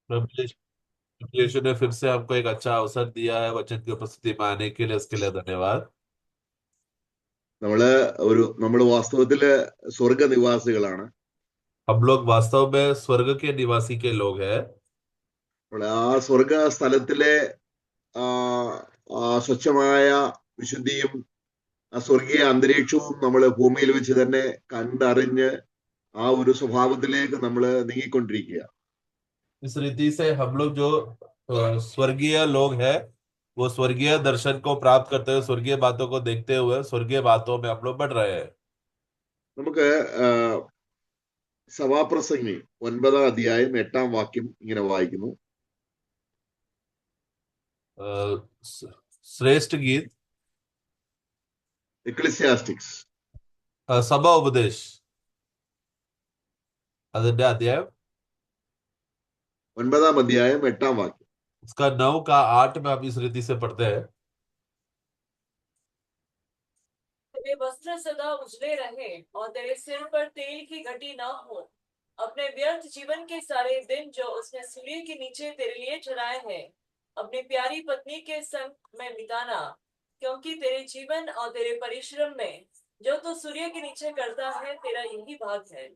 प्रभु यीशु प्रभु यीशु ने फिर से हमको एक अच्छा अवसर दिया है वचन की उपस्थिति में आने के लिए, उसके लिए धन्यवाद। നമ്മള് നമ്മൾ വാസ്തവത്തില് സ്വർഗനിവാസികളാണ്. हम लोग वास्तव में स्वर्ग के निवासी के लोग हैं। ആ സ്വർഗ സ്ഥലത്തിലെ ആ ആ സ്വച്ഛമായ വിശുദ്ധിയും ആ സ്വർഗീയ അന്തരീക്ഷവും നമ്മൾ ഭൂമിയിൽ വെച്ച് തന്നെ കണ്ടറിഞ്ഞ് ആ ഒരു സ്വഭാവത്തിലേക്ക് നമ്മൾ നീങ്ങിക്കൊണ്ടിരിക്കുക. इस रीति से हम लोग जो स्वर्गीय लोग हैं, वो स्वर्गीय दर्शन को प्राप्त करते हुए, स्वर्गीय बातों को देखते हुए, स्वर्गीय बातों में हम लोग बढ़ रहे हैं। നമുക്ക് ആ, സഭാപ്രസംഗി 9-ാം അധ്യായം 8-ാം വാക്യം ഇങ്ങനെ വായിക്കുന്നു. श्रेष्ठ गीत, എക്ലിസിയാസ്റ്റിക്സ് सभा उपदेश, അതിന്റെ അധ്യായം 9-ാം അധ്യായം 8-ാം വാക്യം. उसका 9 का 8 में आप इस रीति से पढ़ते हैं। तेरे वस्त्र सदा उजले रहे और तेरे सिर पर तेल की घटी न हो। अपने व्यर्थ जीवन के सारे दिन जो उसने सूर्य के नीचे तेरे लिए ठहराए हैं, अपनी प्यारी पत्नी के संग में बिताना, क्योंकि तेरे जीवन और तेरे परिश्रम में जो तू सूर्य के नीचे करता है, तेरा यही भाग है।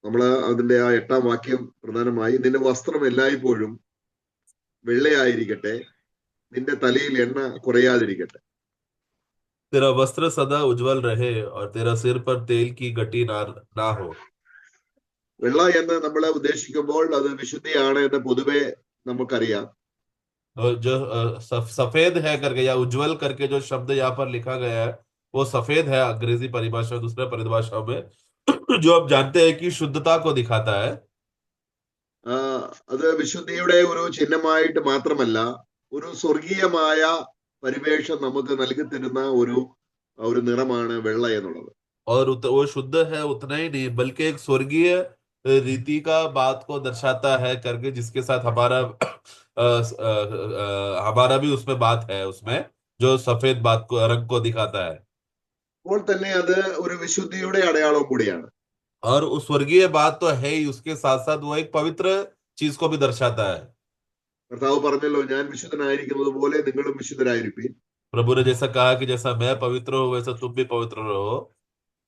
നമ്മള് അതിന്റെ ആ 8-ാം വാക്യം പ്രധാനമായി നിന്റെ വസ്ത്രം എല്ലായ്പ്പോഴും വെള്ളയായിരിക്കട്ടെ, നിന്റെ തലയിൽ എണ്ണ കുറയാതിരിക്കട്ടെ. तेरा वस्त्र सदा उज्जवल रहे और तेरा सिर पर तेल की गटी ना हो। വെള്ള എന്ന് നമ്മൾ ഉദ്ദേശിക്കുമ്പോൾ അത് വിശുദ്ധിയാണ് എന്ന് പൊതുവെ നമുക്കറിയാം. और जो सफेद है करके या उज्जवल करके जो शब्द यहाँ पर लिखा गया है, वो सफेद है अंग्रेजी परिभाषा, दूसरे परिभाषा में जो आप जानते हैं कि शुद्धता को दिखाता है। അത് വിശുദ്ധിയുടെ ഒരു ചിഹ്നമായിട്ട് മാത്രമല്ല, ഒരു സ്വർഗീയമായ പരിവേഷം നമുക്ക് നൽകി തരുന്ന ഒരു ഒരു നിറമാണ് വെള്ള എന്നുള്ളത്. और वो शुद्ध है उतना ही नहीं, बल्कि एक स्वर्गीय रीति का बात को दर्शाता है करके, जिसके साथ हमारा हमारा भी उसमें बात है, उसमें जो सफेद बात को, रंग को दिखाता है। അപ്പോൾ തന്നെ അത് ഒരു വിശുദ്ധിയുടെ അടയാളം കൂടിയാണ്. और उस स्वर्गीय बात तो है ही, उसके साथ साथ वो एक पवित्र चीज को भी दर्शाता है। കർത്താവ് പറഞ്ഞല്ലോ, ഞാൻ വിശുദ്ധനായിരിക്കുന്നത് പോലെ നിങ്ങളും വിശുദ്ധരായിരിക്കും. प्रभु ने जैसा कहा कि जैसा मैं पवित्र हूँ वैसा तुम भी पवित्र रहो।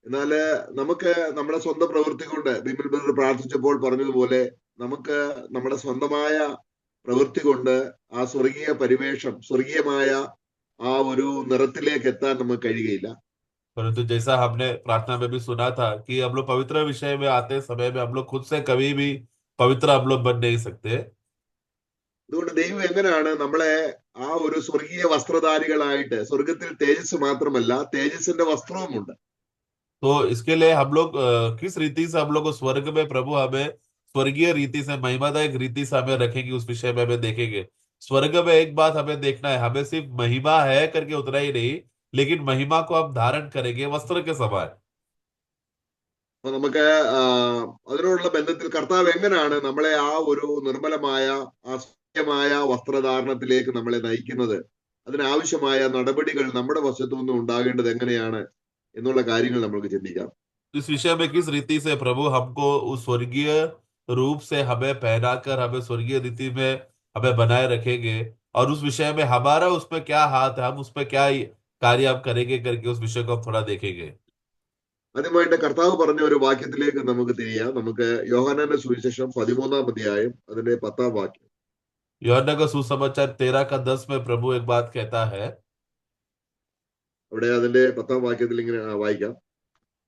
എന്നാല് നമുക്ക് നമ്മുടെ സ്വന്തം പ്രവൃത്തി കൊണ്ട്, ബിബിൾ ബ്രദർ പ്രാർത്ഥിച്ചപ്പോൾ പറഞ്ഞതുപോലെ, നമുക്ക് നമ്മുടെ സ്വന്തമായ പ്രവൃത്തി കൊണ്ട് ആ സ്വർഗീയ പരിവേഷം, സ്വർഗീയമായ ആ ഒരു നിറത്തിലേക്ക് എത്താൻ നമുക്ക് കഴിയുകയില്ല. परंतु जैसा हमने प्रार्थना में भी सुना था कि हम लोग पवित्र विषय में आते समय में हम लोग खुद से कभी भी पवित्र हम लोग बन नहीं सकते। അതുകൊണ്ട് ദൈവം എങ്ങനെയാണ് നമ്മളെ ആ ഒരു സ്വർഗീയ വസ്ത്രധാരികളായിട്ട്, സ്വർഗത്തിൽ തേജസ് മാത്രമല്ല തേജസ്സിന്റെ വസ്ത്രവുമുണ്ട്. तो इसके लिए हम लोग किस रीति से हम लोग को स्वर्ग में प्रभु हमें स्वर्गीय रीति से, महिमादायक रीति से हमें रखेंगे, उस विषय में हमें देखेंगे। स्वर्ग में एक बात हमें देखना है, हमें सिर्फ महिमा है करके उतना ही नहीं, लेकिन महिमा को हम धारण करेंगे वस्त्र के समान। അപ്പൊ നമുക്ക് അതിനോടുള്ള ബന്ധത്തിൽ കർത്താവ് എങ്ങനെയാണ് നമ്മളെ ആ ഒരു നിർമ്മലമായ ആ സത്യമായ വസ്ത്രധാരണത്തിലേക്ക് നമ്മളെ നയിക്കുന്നത്, അതിനാവശ്യമായ നടപടികൾ നമ്മുടെ വശത്തു നിന്നും ഉണ്ടാകേണ്ടത് എങ്ങനെയാണ് എന്നുള്ള കാര്യങ്ങൾ നമുക്ക് ചിന്തിക്കാം. इस विषय में किस रीति से प्रभु हमको उस स्वर्गीय रूप से हमें पहनाकर हमें स्वर्गीय रीति में हमें बनाए रखेंगे, और उस विषय में हमारा उसमें क्या हाथ है, हम उसमें क्या कार्य हम करेंगे करके उस विषय को हम थोड़ा देखेंगे। ആദ്യമായിട്ട് കർത്താവ് പറഞ്ഞ ഒരു വാക്യത്തിലേക്ക് നമുക്ക് തിരിയാം. നമുക്ക് യോഹന്നാന്റെ സുവിശേഷം 13-ാം അധ്യായം അതിന്റെ 10-ാം വാക്യം. यूहन्ना का सुसमाचार 13 का 10 में प्रभु एक बात कहता है। അവിടെ അതിന്റെ 10-ാം വാക്യത്തിൽ ഇങ്ങനെ വായിക്കാം.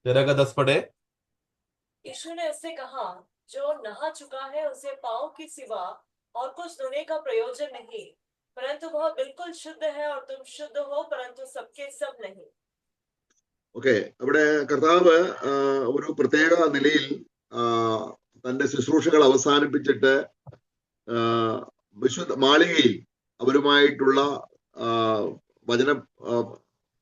13 का 10 पढ़े। यीशु ने उससे कहा, जो नहा चुका है उसे पाँव की सिवा और कुछ धोने का प्रयोजन नहीं, परंतु वह बिल्कुल शुद्ध है और तुम शुद्ध हो, परंतु सबके सब नहीं। ഓക്കെ, അവിടെ കർത്താവ് ഒരു പ്രത്യേക നിലയിൽ തന്റെ ശുശ്രൂഷകൾ അവസാനിപ്പിച്ചിട്ട് വിശുദ്ധ മാളികയിൽ അവരുമായിട്ടുള്ള വചന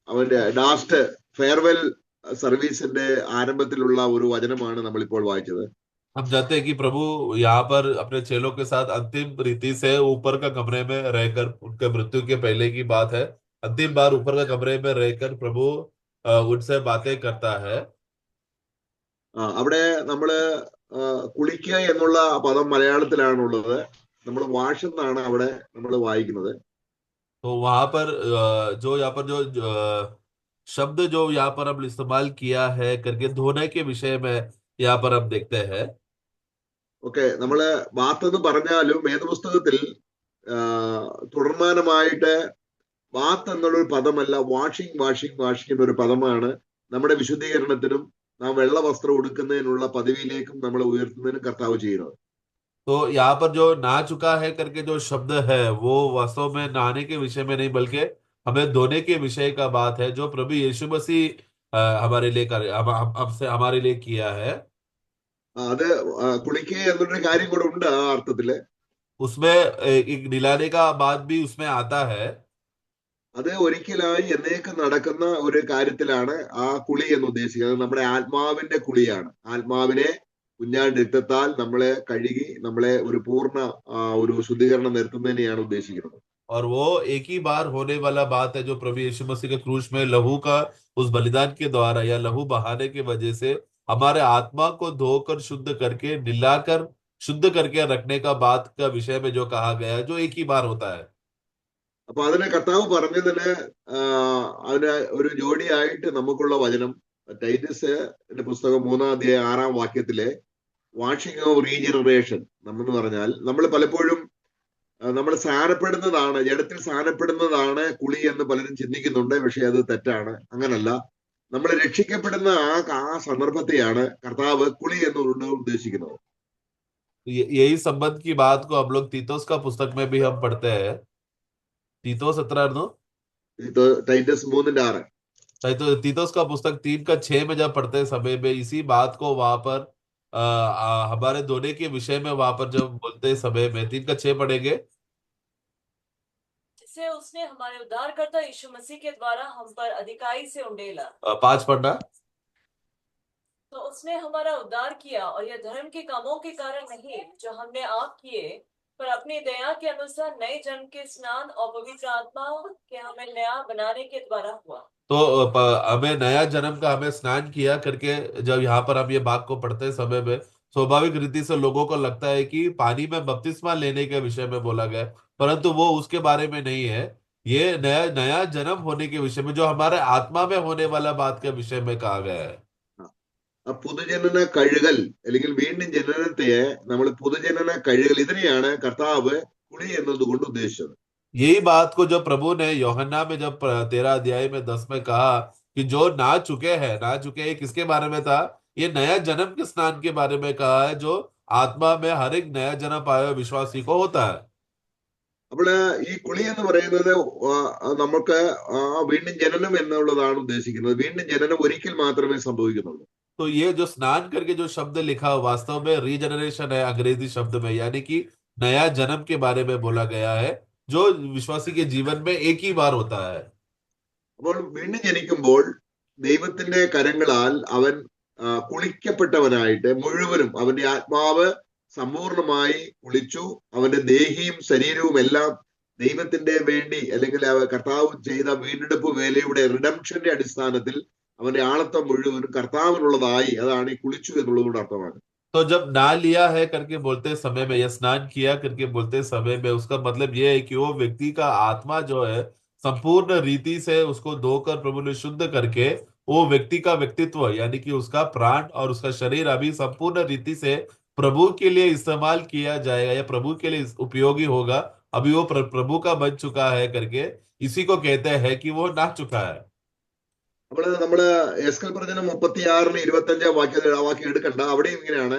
അവന്റെ ലാസ്റ്റ് ഫെയർവെൽ സർവീസിന്റെ ആരംഭത്തിലുള്ള ഒരു വചനമാണ് നമ്മളിപ്പോൾ വായിച്ചത്. हम जानते हैं कि प्रभु यहाँ पर अपने चेलों के साथ अंतिम रीति से ऊपर का कमरे में रहकर, उनके मृत्यु के पहले की बात है, अंतिम बार ऊपर का कमरे में रहकर प्रभु उनसे बातें करता है। അവിടെ നമ്മള് കുളിക്കുക എന്നുള്ള പദം മലയാളത്തിലാണുള്ളത്. നമ്മൾ വാഷ് എന്നാണ് അവിടെ നമ്മൾ വായിക്കുന്നത്. तो वहां पर जो यहाँ पर जो शब्द जो यहाँ पर हम इस्तेमाल किया है करके धोने के विषय में यहाँ पर हम देखते हैं. ഓക്കെ, നമ്മള് ബാത്ത് എന്ന് പറഞ്ഞാലും വേദപുസ്തകത്തിൽ തുടർമാനമായിട്ട് ബാത്ത് എന്നുള്ളൊരു പദമല്ല, വാഷിംഗ് വാഷിംഗ് വാഷിംഗ് എന്നൊരു പദമാണ് നമ്മുടെ വിശുദ്ധീകരണത്തിനും നാം വെള്ള വസ്ത്രം ഉടുക്കുന്നതിനുള്ള പദവിയിലേക്കും നമ്മളെ ഉയർത്തുന്നതിനും കർത്താവ് ചെയ്യുന്നത്. तो यहाँ पर जो नहा चुका है करके जो शब्द है वो वास्तव में नहाने के विषय में नहीं बल्कि हमें धोने के विषय का बात है जो प्रभु यीशु मसीह हमारे लिए हमसे हमारे लिए किया है. അത് കുളിക്കുക എന്നൊരു കാര്യം കൂടെ ഉണ്ട് ആ അർത്ഥത്തില്. उसमें एक निलाने का बात भी उसमें आता है. അത് ഒരിക്കലായി എന്നേക്കും നടക്കുന്ന ഒരു കാര്യത്തിലാണ് ആ കുളി എന്ന് ഉദ്ദേശിക്കുന്നത്. നമ്മുടെ ആത്മാവിന്റെ കുളിയാണ്. ആത്മാവിനെ കുഞ്ഞാട് രക്തത്താൽ നമ്മളെ കഴുകി നമ്മളെ ഒരു പൂർണ്ണ ഒരു ശുദ്ധീകരണം നിർത്തുന്നതിനെയാണ് ഉദ്ദേശിക്കുന്നത്. और वो एक ही बार होने वाला बात है जो प्रभु यीशु मसीह के क्रूस में लहू का उस बलिदान के द्वारा या लहू बहाने की वजह से हमारे आत्मा को धोकर शुद्ध करके निलाकर शुद्ध करके रखने का बात का विषय में जो कहा गया है जो एक ही बार होता है. അപ്പൊ അതിനെ കർത്താവ് പറഞ്ഞതിന് അതിന് ഒരു ജോഡിയായിട്ട് നമുക്കുള്ള വചനം ടൈറ്റസിന്റെ പുസ്തകം 3-ാം അധ്യായം 6-ാം വാക്യത്തിലെ വാഷിംഗ് ഓഫ് റീജനറേഷൻ എന്ന് പറഞ്ഞാൽ നമ്മൾ പലപ്പോഴും നമ്മൾ സ്ഥാനപ്പെടുന്നതാണ്, ജഡത്തിൽ സ്ഥാനപ്പെടുന്നതാണ് കുളി എന്ന് പലരും ചിന്തിക്കുന്നുണ്ട്. പക്ഷെ അത് തെറ്റാണ്. അങ്ങനല്ല, നമ്മൾ രക്ഷിക്കപ്പെടുന്ന ആ സന്ദർഭത്തെയാണ് കർത്താവ് കുളി എന്നുകൊണ്ട് ഉദ്ദേശിക്കുന്നത്. यही संबंध की बात को हम लोग तीतोस का पुस्तक में भी हम पढ़ते हैं. तीतोस 17 ടൈറ്റസ് 3:6. तो तीतोस का पुस्तक 3:6 में जब पढ़ते समय में इसी बात को वहां पर हमारे धोने के विषय में वहां पर जब बोलते समय में 3:6 पढ़ेंगे. जिसे उसने हमारे उद्धारकर्ता यीशु मसीह के द्वारा हम पर अधिकाई से उंडेला. 5 पढ़ना. तो उसने हमारा उद्धार किया और यह धर्म के कामों के कारण नहीं जो हमने आप किए, पर अपनी दया के अनुसार नए जन्म के स्नान और पवित्र आत्मा के हमें नया बनाने के द्वारा हुआ. तो हमें नया जन्म का हमें स्नान किया करके जब यहाँ पर हम ये भाग को पढ़ते समय में स्वाभाविक रीति से लोगों को लगता है कि पानी में बपतिस्मा लेने के विषय में बोला गया, परंतु वो उसके बारे में नहीं है. ये नया नया जन्म होने के विषय में जो हमारे आत्मा में होने वाला बात के विषय में कहा गया है. പുതുജനന കഴുകൽ അല്ലെങ്കിൽ വീണ്ടും ജനനത്തെ നമ്മൾ പുതുജനന കഴുകൽ, ഇതിനെയാണ് കർത്താവ് കുളി എന്നതുകൊണ്ട് ഉദ്ദേശിച്ചത്. यही बात को जो प्रभु ने यूहन्ना में जब 13 अध्याय में 10 में कहा कि जो ना चुके हैं किसके बारे में था? ये नया जन्म के स्नान के बारे में कहा है जो आत्मा में हर एक नया जन्म पाए हुए विश्वासी को होता है. അപ്പോൾ ഈ കുളി എന്ന് പറയുന്നത് നമുക്ക് വീണ്ടും ജനനം എന്നുള്ളതാണ് ഉദ്ദേശിക്കുന്നത്. വീണ്ടും ജനനം ഒരിക്കൽ മാത്രമേ സംഭവിക്കുന്നുള്ളൂ. तो ये जो स्नान करके जो शब्द लिखा वास्तव में रीजनरेशन है अंग्रेजी शब्द में, यानी कि नया जन्म के बारे में बोला गया है जो विश्वासी के जीवन में एक ही बार होता है. അപ്പോൾ വീണ്ടും ജനിക്കുമ്പോൾ ദൈവത്തിന്റെ കരങ്ങളാൽ അവൻ കുളിക്കപ്പെട്ടവനായിട്ട് മുഴുവനും അവന്റെ ആത്മാവ് സമ്പൂർണമായി കുളിച്ചു. അവന്റെ ദേഹിയും ശരീരവും എല്ലാം ദൈവത്തിന്റെ വേണ്ടി അല്ലെങ്കിൽ കർത്താവ് ചെയ്ത വീണ്ടെടുപ്പ് വേലയുടെ റിഡംഷന്റെ അടിസ്ഥാനത്തിൽ അവന്റെ ആളത്വം മുഴുവനും കർത്താവിനുള്ളതായി, അതാണ് ഈ കുളിച്ചു എന്നുള്ളതുകൊണ്ട് അർത്ഥമാണ്. तो जब ना लिया है करके बोलते समय में या स्नान किया करके बोलते समय में उसका मतलब यह है कि वो व्यक्ति का आत्मा जो है संपूर्ण रीति से उसको धोकर प्रभु ने शुद्ध करके वो व्यक्ति का व्यक्तित्व यानी कि उसका प्राण और उसका शरीर अभी संपूर्ण रीति से प्रभु के लिए इस्तेमाल किया जाएगा या प्रभु के लिए उपयोगी होगा. अभी वो प्रभु का बन चुका है करके इसी को कहते हैं कि वो ना चुका है. അപ്പോൾ നമ്മള് എസ്കൽ പ്രവചനം 36-25 വാക്യം എടുക്കണ്ട. അവിടെയും ഇങ്ങനെയാണ്,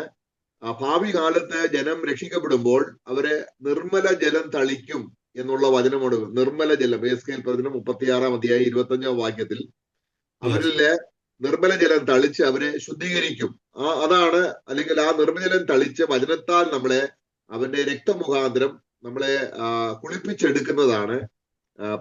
ഭാവി കാലത്ത് ജനം രക്ഷിക്കപ്പെടുമ്പോൾ അവരെ നിർമ്മല ജലം തളിക്കും എന്നുള്ള വചനമോട്. നിർമ്മല ജലം, എസ്കൽ പ്രവചനം 36-ാം അധ്യായം 25-ാം വാക്യത്തിൽ അവരിലെ നിർമ്മല ജലം തളിച്ച് അവരെ ശുദ്ധീകരിക്കും. അതാണ്, അല്ലെങ്കിൽ ആ നിർമ്മല ജലം തളിച്ച് വചനത്താൽ നമ്മളെ അവന്റെ രക്തമുഖാന്തരം നമ്മളെ കുളിപ്പിച്ചെടുക്കുന്നതാണ്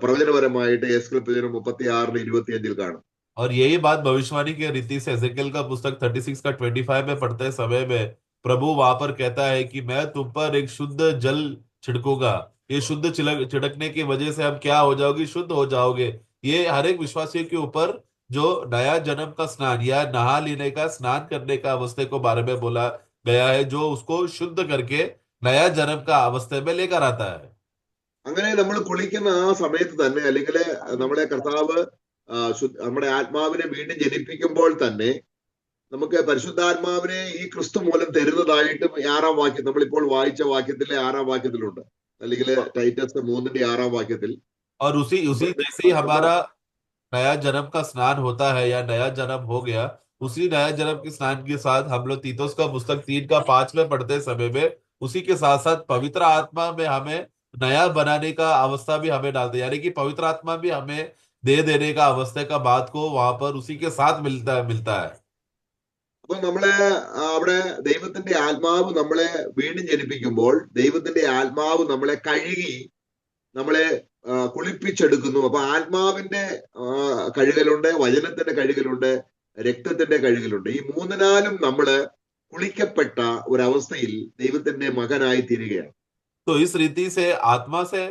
പ്രവചനപരമായിട്ട് എസ്കൽ പ്രവചനം 36-25 കാണും. और यही बात भविष्यवाणी के रीति से एजेकिएल का पुस्तक 36:25 में पढ़ते समय में प्रभु वहां पर कहता है कि मैं तुम पर एक शुद्ध जल छिड़कूंगा. ये शुद्ध छिड़कने की वजह से हम क्या हो जाओगे? शुद्ध हो जाओगे. ये हर एक विश्वासी के ऊपर जो नया जन्म का स्नान या नहा लेने का स्नान करने का अवस्थे को बारे में बोला गया है, जो उसको शुद्ध करके नया जन्म का अवस्था में लेकर आता है। അങ്ങനെ നമ്മൾ കുളിക്കുന്ന ആ സമയത്ത് തന്നെ, അല്ലെങ്കിൽ നമ്മളെ കർത്താവ് നമ്മുടെ ആത്മാവിനെ വീണ്ടും ജനിപ്പിക്കുമ്പോൾ തന്നെ നമുക്ക് പരിശുദ്ധാത്മാവിനെ ഈ ക്രിസ്തു മൂലം തരുന്നതായിട്ടും 6-ാം വാക്യം, നമ്മളിപ്പോൾ വായിച്ച വാക്യത്തിലെ 6-ാം വാക്യത്തിലുണ്ട്, അല്ലെങ്കിൽ ടൈറ്റസ് 3-ന്റെ 6-ാം വാക്യത്തിൽ. और उसी उसी जैसे ही हमारा नया जन्म का स्नान होता है या नया जन्म हो गया, उसी नया जन्म के स्नान के साथ हम लोग तीतुस का पुस्तक 3 का 5 में पढ़ते समय में उसी के साथ साथ पवित्र आत्मा में हमें नया बनाने का अवस्था भी हमें डालते हैं, यानी कि पवित्र आत्मा भी हमें दे देने का अवस्था का बात को वहां पर उसी के साथ मिलता है। അപ്പൊ നമ്മളെ അവിടെ ദൈവത്തിന്റെ ആത്മാവ് നമ്മളെ വീണ്ടും ജനിപ്പിക്കുമ്പോൾ ദൈവത്തിന്റെ ആത്മാവ് നമ്മളെ കഴുകി നമ്മളെ കുളിപ്പിച്ചെടുക്കുന്നു. അപ്പൊ ആത്മാവിന്റെ കഴുകലുണ്ട്, വചനത്തിന്റെ കഴുകലുണ്ട്, രക്തത്തിന്റെ കഴുകലുണ്ട്. ഈ മൂന്നിനാലും നമ്മള് കുളിക്കപ്പെട്ട ഒരവസ്ഥയിൽ ദൈവത്തിന്റെ മകനായി തീരുകയാണ്. तो इस रीति से आत्मा से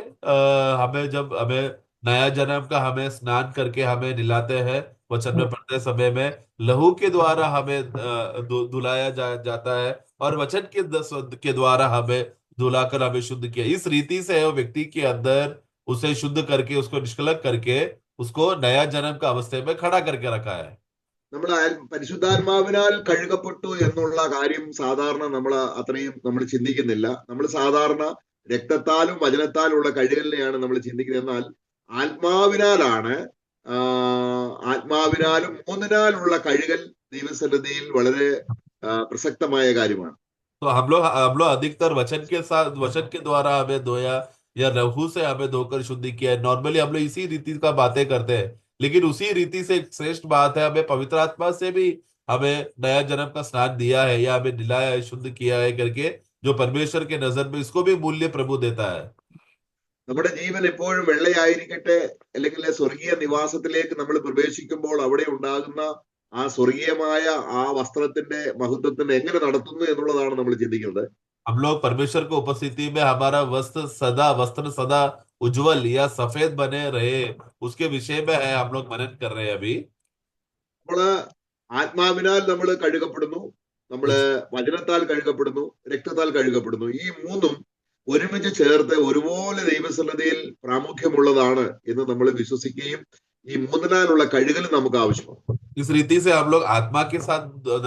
हमें जब हमें नया जन्म का हमें स्नान करके हमें निलाते हैं, वचन में पढ़ते समय में लहू के द्वारा हमें धुलाया जाता है, और वचन के द्वारा हमें धुलाकर हमें शुद्ध किया। इस रीति से वो व्यक्ति के अंदर उसे शुद्ध करके उसको निष्कलंक करके उसको नया जन्म का अवस्था में खड़ा करके रखा है। നമ്മൾ പരിശുദ്ധാത്മാവിനാൽ കഴുകപ്പെട്ടു എന്നുള്ള കാര്യം സാധാരണ നമ്മൾ അത്രയും നമ്മൾ ചിന്തിക്കുന്നില്ല. നമ്മൾ സാധാരണ രക്തത്താലും വചനത്താലുള്ള കഴുകലിനെയാണ് നമ്മൾ ചിന്തിക്കുന്നത്. എന്നാൽ ആത്മാവിനാലും മൂന്നിനാലുള്ള കഴുകൽ ദൈവസന്നിധിയിൽ വളരെ പ്രസക്തമായ കാര്യമാണ്. तो हम लोग अधिकतर वचन के साथ, वचन के द्वारा हमें धोया या लहू से हमें धोकर शुद्ध किया है। नॉर्मली हम लोग इसी रीति का बातें करते हैं, लेकिन उसी रीति से एक श्रेष्ठ बात है, हमें पवित्र आत्मा से भी हमें नया जन्म का स्नान दिया है या हमें दिलाया है, शुद्ध किया है करके, जो परमेश्वर के नजर में इसको भी मूल्य प्रभु देता है। നമ്മുടെ ജീവൻ എപ്പോഴും വെള്ളയായിരിക്കട്ടെ, അല്ലെങ്കിൽ സ്വർഗീയ നിവാസത്തിലേക്ക് നമ്മൾ പ്രവേശിക്കുമ്പോൾ അവിടെ ഉണ്ടാകുന്ന ആ സ്വർഗീയമായ ആ വസ്ത്രത്തിന്റെ മഹത്വത്തിന് എങ്ങനെ നടത്തുന്നു എന്നുള്ളതാണ് നമ്മൾ ചിന്തിക്കുന്നത്. हम लोग परमेश्वर की उपस्थिति में हमारा वस्त्र सदा उज्जवल या सफेद बने रहे, उसके विषय में है हम लोग मनन कर रहे हैं अभी। നമ്മള് ആത്മാവിനാൽ നമ്മൾ കഴുകപ്പെടുന്നു, നമ്മള് വചനത്താൽ കഴുകപ്പെടുന്നു, രക്തത്താൽ കഴുകപ്പെടുന്നു. ഈ മൂന്നും ഒരുമിച്ച് ചേർത്ത് ഒരുപോലെ ദൈവസന്നിധിയിൽ പ്രാമുഖ്യമുള്ളതാണ് എന്ന് നമ്മൾ വിശ്വസിക്കുകയും ഈ മൂന്നിനാലുള്ള കഴുകൽ നമുക്ക് ആവശ്യമാണ്. इस रीति से हम लोग आत्मा के साथ,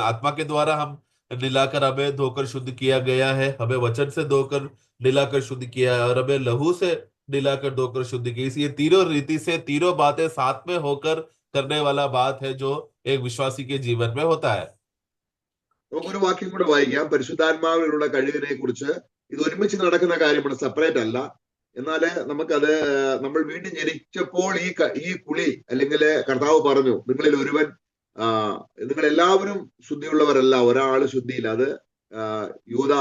आत्मा के द्वारा हम निलाकर हमें धोकर शुद्ध किया गया है, हमें वचन से धोकर निलाकर शुद्ध किया है, और हमें लहू से निलाकर धोकर शुद्ध किया। ये तीनों रीति से तीनों बातें साथ में होकर करने वाला बात है जो एक विश्वासी के जीवन में होता है। നമുക്കൊരു വാക്യം കൂടെ വായിക്കാം. പരിശുദ്ധാത്മാവിലുള്ള കഴുകിനെ കുറിച്ച്. ഇത് ഒരുമിച്ച് നടക്കുന്ന കാര്യമാണ്, സെപ്പറേറ്റ് അല്ല. എന്നാല് നമുക്കത്, നമ്മൾ വീണ്ടും ജനിച്ചപ്പോൾ ഈ കുളി, അല്ലെങ്കിൽ കർത്താവ് പറഞ്ഞു നിങ്ങളിൽ ഒരുവൻ, നിങ്ങൾ എല്ലാവരും ശുദ്ധിയുള്ളവരല്ല, ഒരാള് ശുദ്ധിയില്ല. അത് യൂദ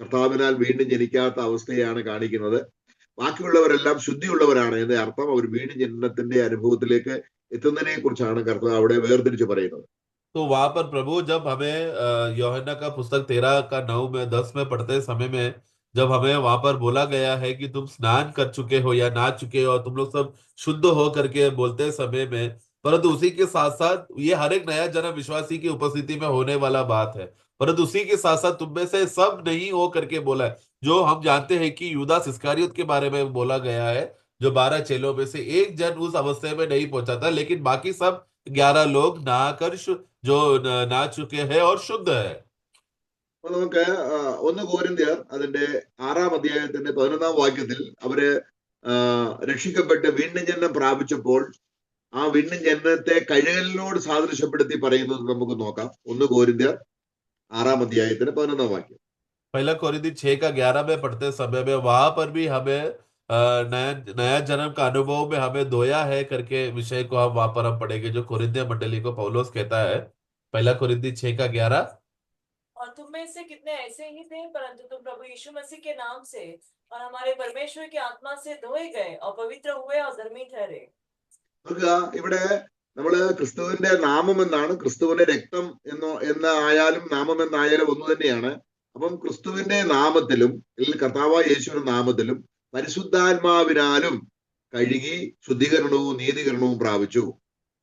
കർത്താവിനാൽ വീണ്ടും ജനിക്കാത്ത അവസ്ഥയാണ് കാണിക്കുന്നത്. ബാക്കിയുള്ളവരെല്ലാം ശുദ്ധിയുള്ളവരാണ് എന്ന് അർത്ഥം. അവർ വീണ്ടും ജനനത്തിന്റെ അനുഭവത്തിലേക്ക് എത്തുന്നതിനെ കുറിച്ചാണ് കർത്താവ് അവിടെ വേർതിരിച്ച് പറയുന്നത്. तो वहां पर प्रभु जब हमें यूहन्ना का पुस्तक 13-9-10 में पढ़ते समय में जब हमें वहां पर बोला गया है कि तुम स्नान कर चुके हो या ना चुके हो, तुम लोग सब शुद्ध हो करके बोलते समय में, परंतु उसी के साथ साथ ये हर एक नया जन्म विश्वासी की उपस्थिति में होने वाला बात है, परंतु उसी के साथ साथ तुम में से सब नहीं हो करके बोला है। जो हम जानते हैं कि यूदास इस्करियोत के बारे में बोला गया है, जो 12 चेलों में से एक जन उस अवस्था में नहीं पहुंचा था, लेकिन बाकी सब 11 लोग नहाकर जो ना चुके हैं और शुद्ध है। അപ്പൊ നമുക്ക് 1 കൊരിന്ത്യർ അതിന്റെ 6-ാം അധ്യായത്തിന്റെ 11-ാം വാക്യത്തിൽ അവര് രക്ഷിക്കപ്പെട്ട് വീണ്ടും ജനനം പ്രാപിച്ചപ്പോൾ ആ വീണ്ടും ജനനത്തെ കഴുകലിനോട് സാദൃശ്യപ്പെടുത്തി പറയുന്നത് നമുക്ക് നോക്കാം. 1 കൊരിന്ത്യർ 6-ാം അധ്യായത്തിന്റെ 11-ാം വാക്യം. पहला कोरिन्थी 6-11 में पढ़ते समय में वहां पर भी हमें नया जन्म का अनुभव में हमें धोया है करके विषय को हम वहां पर हम पढ़ेंगे, जो कोरिन्थिया मंडली को पौलुस कहता है। पहला कोरिन्थी 6-11। और तुम में से कितने ऐसे ही थे, परंतु तुम प्रभु यीशु मसीह के नाम से और हमारे परमेश्वर की आत्मा से धोए गए और पवित्र हुए और धर्मी ठहरे। ഇവിടെ നമ്മള് ക്രിസ്തുവിന്റെ നാമം എന്നാണ്, ക്രിസ്തുവിന്റെ രക്തം എന്നായാലും നാമം എന്നായാലും ഒന്ന് തന്നെയാണ്. അപ്പം ക്രിസ്തുവിന്റെ നാമത്തിലും അല്ലെങ്കിൽ കർത്താവായ യേശുവിന്റെ നാമത്തിലും പരിശുദ്ധാത്മാവിനാലും കഴുകി ശുദ്ധീകരണവും നീതീകരണവും പ്രാപിച്ചു.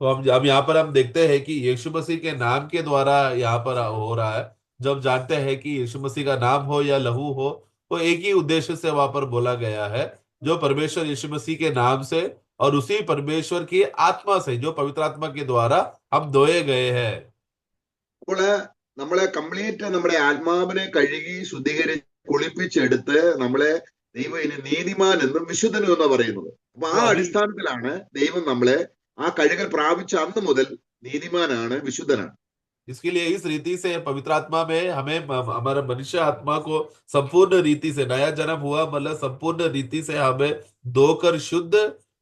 तो हम यहाँ पर हम देखते हैं कि यीशु मसीह के नाम के द्वारा यहाँ पर हो रहा है, जब जानते हैं कि यीशु मसीह का नाम हो या लहू हो, वो एक ही उद्देश्य से वहां पर बोला गया है, जो परमेश्वर यीशु मसीह के नाम से और उसी परमेश्वर की आत्मा से, जो पवित्र आत्मा के द्वारा हम धोए गए हैं। അപ്പോൾ നമ്മളെ കംപ്ലീറ്റ് നമ്മുടെ ആത്മാവിനെ കഴുകി ശുദ്ധീകരിച്ച് കുളിപ്പിച്ചെടുത്ത് നമ്മളെ ദൈവം ഇനി നീതിമാൻ എന്നും വിശുദ്ധനും എന്നാ പറയുന്നത്. അപ്പൊ तो ആ अभी അടിസ്ഥാനത്തിലാണ് ദൈവം നമ്മളെ ആ കഴുകൽ പ്രാപിച്ച അന്ന് മുതൽ നീതിമാനാണ്, വിശുദ്ധനാണ്. इसके लिए इस रीति से पवित्र आत्मा में हमें हमारा मनुष्य आत्मा को संपूर्ण रीति से नया जन्म हुआ, मतलब संपूर्ण रीति से हमें धोकर शुद्ध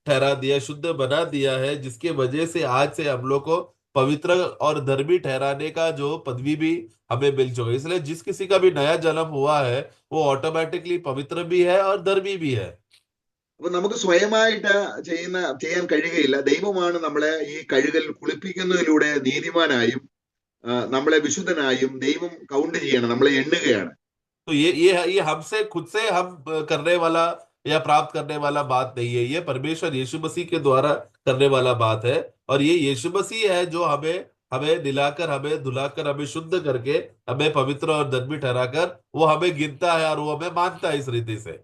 ठहरा दिया, शुद्ध बना दिया है, जिसके वजह से आज से हम लोग को पवित्र और धर्मी ठहराने का जो पदवी भी हमें मिल चुका है। इसलिए जिस किसी का भी नया जन्म हुआ है वो ऑटोमेटिकली पवित्र भी है और धर्मी भी है। അപ്പൊ നമുക്ക് സ്വയമായിട്ട് ചെയ്യാൻ കഴിയുകയില്ല. ദൈവമാണ് നമ്മളെ ഈ കഴുകൽ കുളിപ്പിക്കുന്നതിലൂടെ നീതിമാനായും നമ്മളെ വിശുദ്ധനായും ദൈവം കൗണ്ട് ചെയ്യണം, നമ്മളെ എണ്ണുകയാണ്. तो ये हमसे खुद से हम करने वाला या प्राप्त करने वाला बात नहीं है, ये परमेश्वर यीशु मसीह के द्वारा करने वाला बात है। और ये यीशु मसीह है जो हमें हमें दिलाकर, हमें धुलाकर, हमें शुद्ध करके, हमें पवित्र और धर्मी ठहराकर वो हमें गिनता है और वो हमें मानता है इस रीति से।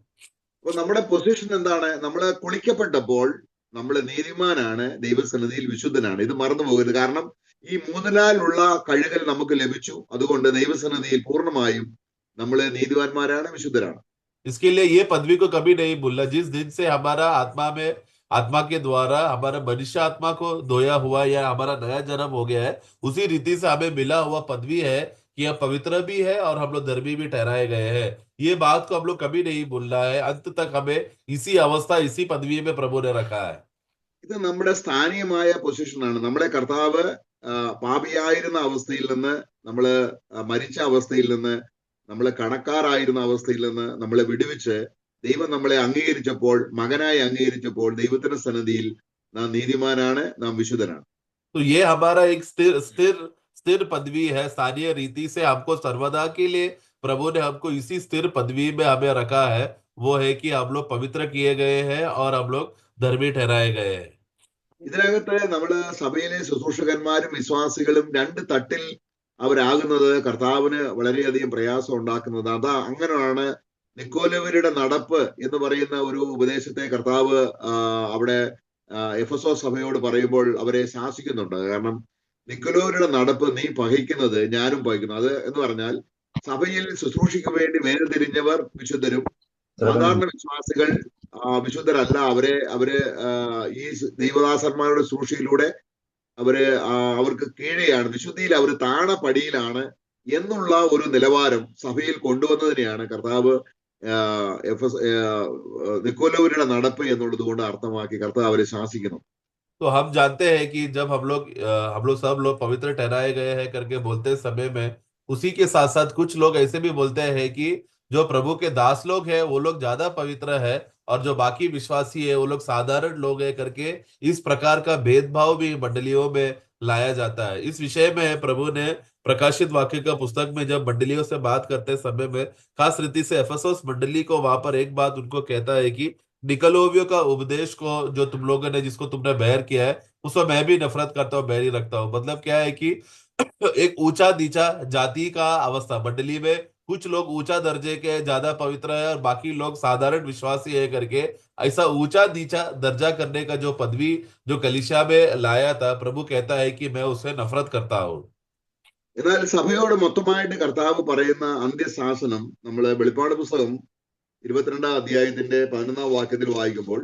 അപ്പൊ നമ്മുടെ പൊസിഷൻ എന്താണ്? നമ്മള് കുളിക്കപ്പെട്ടപ്പോൾ നമ്മൾ നീതിമാനാണ്, ദൈവസന്നിധിയിൽ വിശുദ്ധനാണ്. ഇത് മറന്നു പോകരുത്. കാരണം ഈ മൂന്നിലാലുള്ള കഴുകൽ നമുക്ക് ലഭിച്ചു. അതുകൊണ്ട് ദൈവസന്നിധിയിൽ പൂർണ്ണമായും നമ്മള് നീതിവാന്മാരാണ്, വിശുദ്ധരാണ്. इसके लिए ये पदवी को कभी नहीं भूलना। जिस दिन से हमारा आत्मा के द्वारा हमारा मनुष्य आत्मा को धोया हुआ या हमारा नया जन्म हो गया है, उसी रीति से हमें मिला हुआ पदवी है कि हम पवित्र भी है और हम लोग धर्मी भी ठहराए गए हैं। ये बात को हम लोग कभी नहीं भूलना है। अंत तक हमें इसी अवस्था, इसी पदवी में प्रभु ने रखा है। ഇത് നമ്മുടെ സ്ഥാനീയമായ പൊസിഷനാണ്. നമ്മളെ കർത്താവ് പാപിയായിരുന്ന അവസ്ഥയിൽ നിന്ന്, നമ്മള് മരിച്ച അവസ്ഥയിൽ നിന്ന്, നമ്മളെ കടക്കാരായിരുന്ന അവസ്ഥയിൽ നിന്ന് നമ്മളെ വിടുവിച്ച് ദൈവം നമ്മളെ അംഗീകരിച്ചപ്പോൾ, മകനായി അംഗീകരിച്ചപ്പോൾ ദൈവത്തിന്റെ സന്നിധിയിൽ നാം നീതിമാനാണ്, നാം വിശുദ്ധനാണ്. तो ये हमारा एक स्थिर स्थिर स्थिर पदवी है। स्थानीय रीति से हमको सर्वदा के लिए प्रभु ने हमको इसी स्थिर पदवी में हमें रखा है। वो है कि हम लोग पवित्र किए गए हैं और हम लोग धर्मी ठहराए गए हैं। ഇതിനകത്ത് നമ്മള് സഭയിലെ ശുശ്രൂഷകന്മാരും വിശ്വാസികളും രണ്ട് തട്ടിൽ അവരാകുന്നത് കർത്താവിന് വളരെയധികം പ്രയാസം ഉണ്ടാക്കുന്നത്. അങ്ങനെയാണ് നിക്കോലോവരുടെ നടപ്പ് എന്ന് പറയുന്ന ഒരു ഉപദേശത്തെ കർത്താവ് അവിടെ എഫെസോസ് സഭയോട് പറയുമ്പോൾ അവരെ ശാസിക്കുന്നുണ്ട്. കാരണം നിക്കോലോവരുടെ നടപ്പ് നീ പകയ്ക്കുന്നത് ഞാനും പകയ്ക്കുന്നു. അത് എന്ന് പറഞ്ഞാൽ സഭയിൽ ശുശ്രൂഷയ്ക്ക് വേണ്ടി വേർതിരിഞ്ഞവർ വിശുദ്ധരും സാധാരണ വിശ്വാസികൾ വിശുദ്ധരല്ല. അവര് ഈ ദൈവദാസന്മാരുടെ ശുശ്രൂഷയിലൂടെ അവർക്ക് കീഴെയാണ്, വിശുദ്ധിയിൽ അവർ താണ പടിയിലാണ് എന്നുള്ള ഒരു നിലവാരം സഭയിൽ കൊണ്ടുവന്നതിനെയാണ് കർത്താവ് നിക്കോലോവരുടെ നടപ്പ് എന്നുള്ളത് കൊണ്ട് അർത്ഥമാക്കി കർത്താവ് അവരെ ശാസിക്കുന്നു. तो हम जानते हैं कि जब हम लोग सब लोग पवित्र ठहराए गए हैं करके बोलते समय में, उसी के साथ साथ कुछ लोग ऐसे भी बोलते हैं कि जो प्रभु के दास लोग हैं वो लोग ज्यादा पवित्र है और जो बाकी विश्वासी है वो लोग साधारण लोग है करके इस प्रकार का भेदभाव भी मंडलियों में लाया जाता है। इस विषय में प्रभु ने प्रकाशित वाक्य का पुस्तक में जब मंडलियों से बात करते समय में, खास रीति से एफेसोस मंडली को वहां पर एक बात उनको कहता है कि निकलोवियों का उपदेश को जो तुम लोगों ने, जिसको तुमने बैर किया है, उसको मैं भी नफरत करता हूँ, बैर ही रखता हूँ। मतलब क्या है कि एक ऊंचा नीचा जाति का अवस्था, मंडली में कुछ लोग ऊंचा दर्जे के ज्यादा पवित्र है और बाकी लोग साधारण विश्वासी है करके ऐसा ऊंचा नीचा दर्जा करने का जो पदवी जो कलीसिया में लाया था, प्रभु कहता है कि मैं उससे नफरत करता हूँ। എന്നാൽ സഭയോട് മൊത്തമായിട്ട് കർത്താവ് പറയുന്ന അന്ത്യശാസനം നമ്മള് വെളിപ്പാട് പുസ്തകം 22 അധ്യായത്തിന്റെ 11 വാക്യത്തിൽ വായിക്കുമ്പോൾ,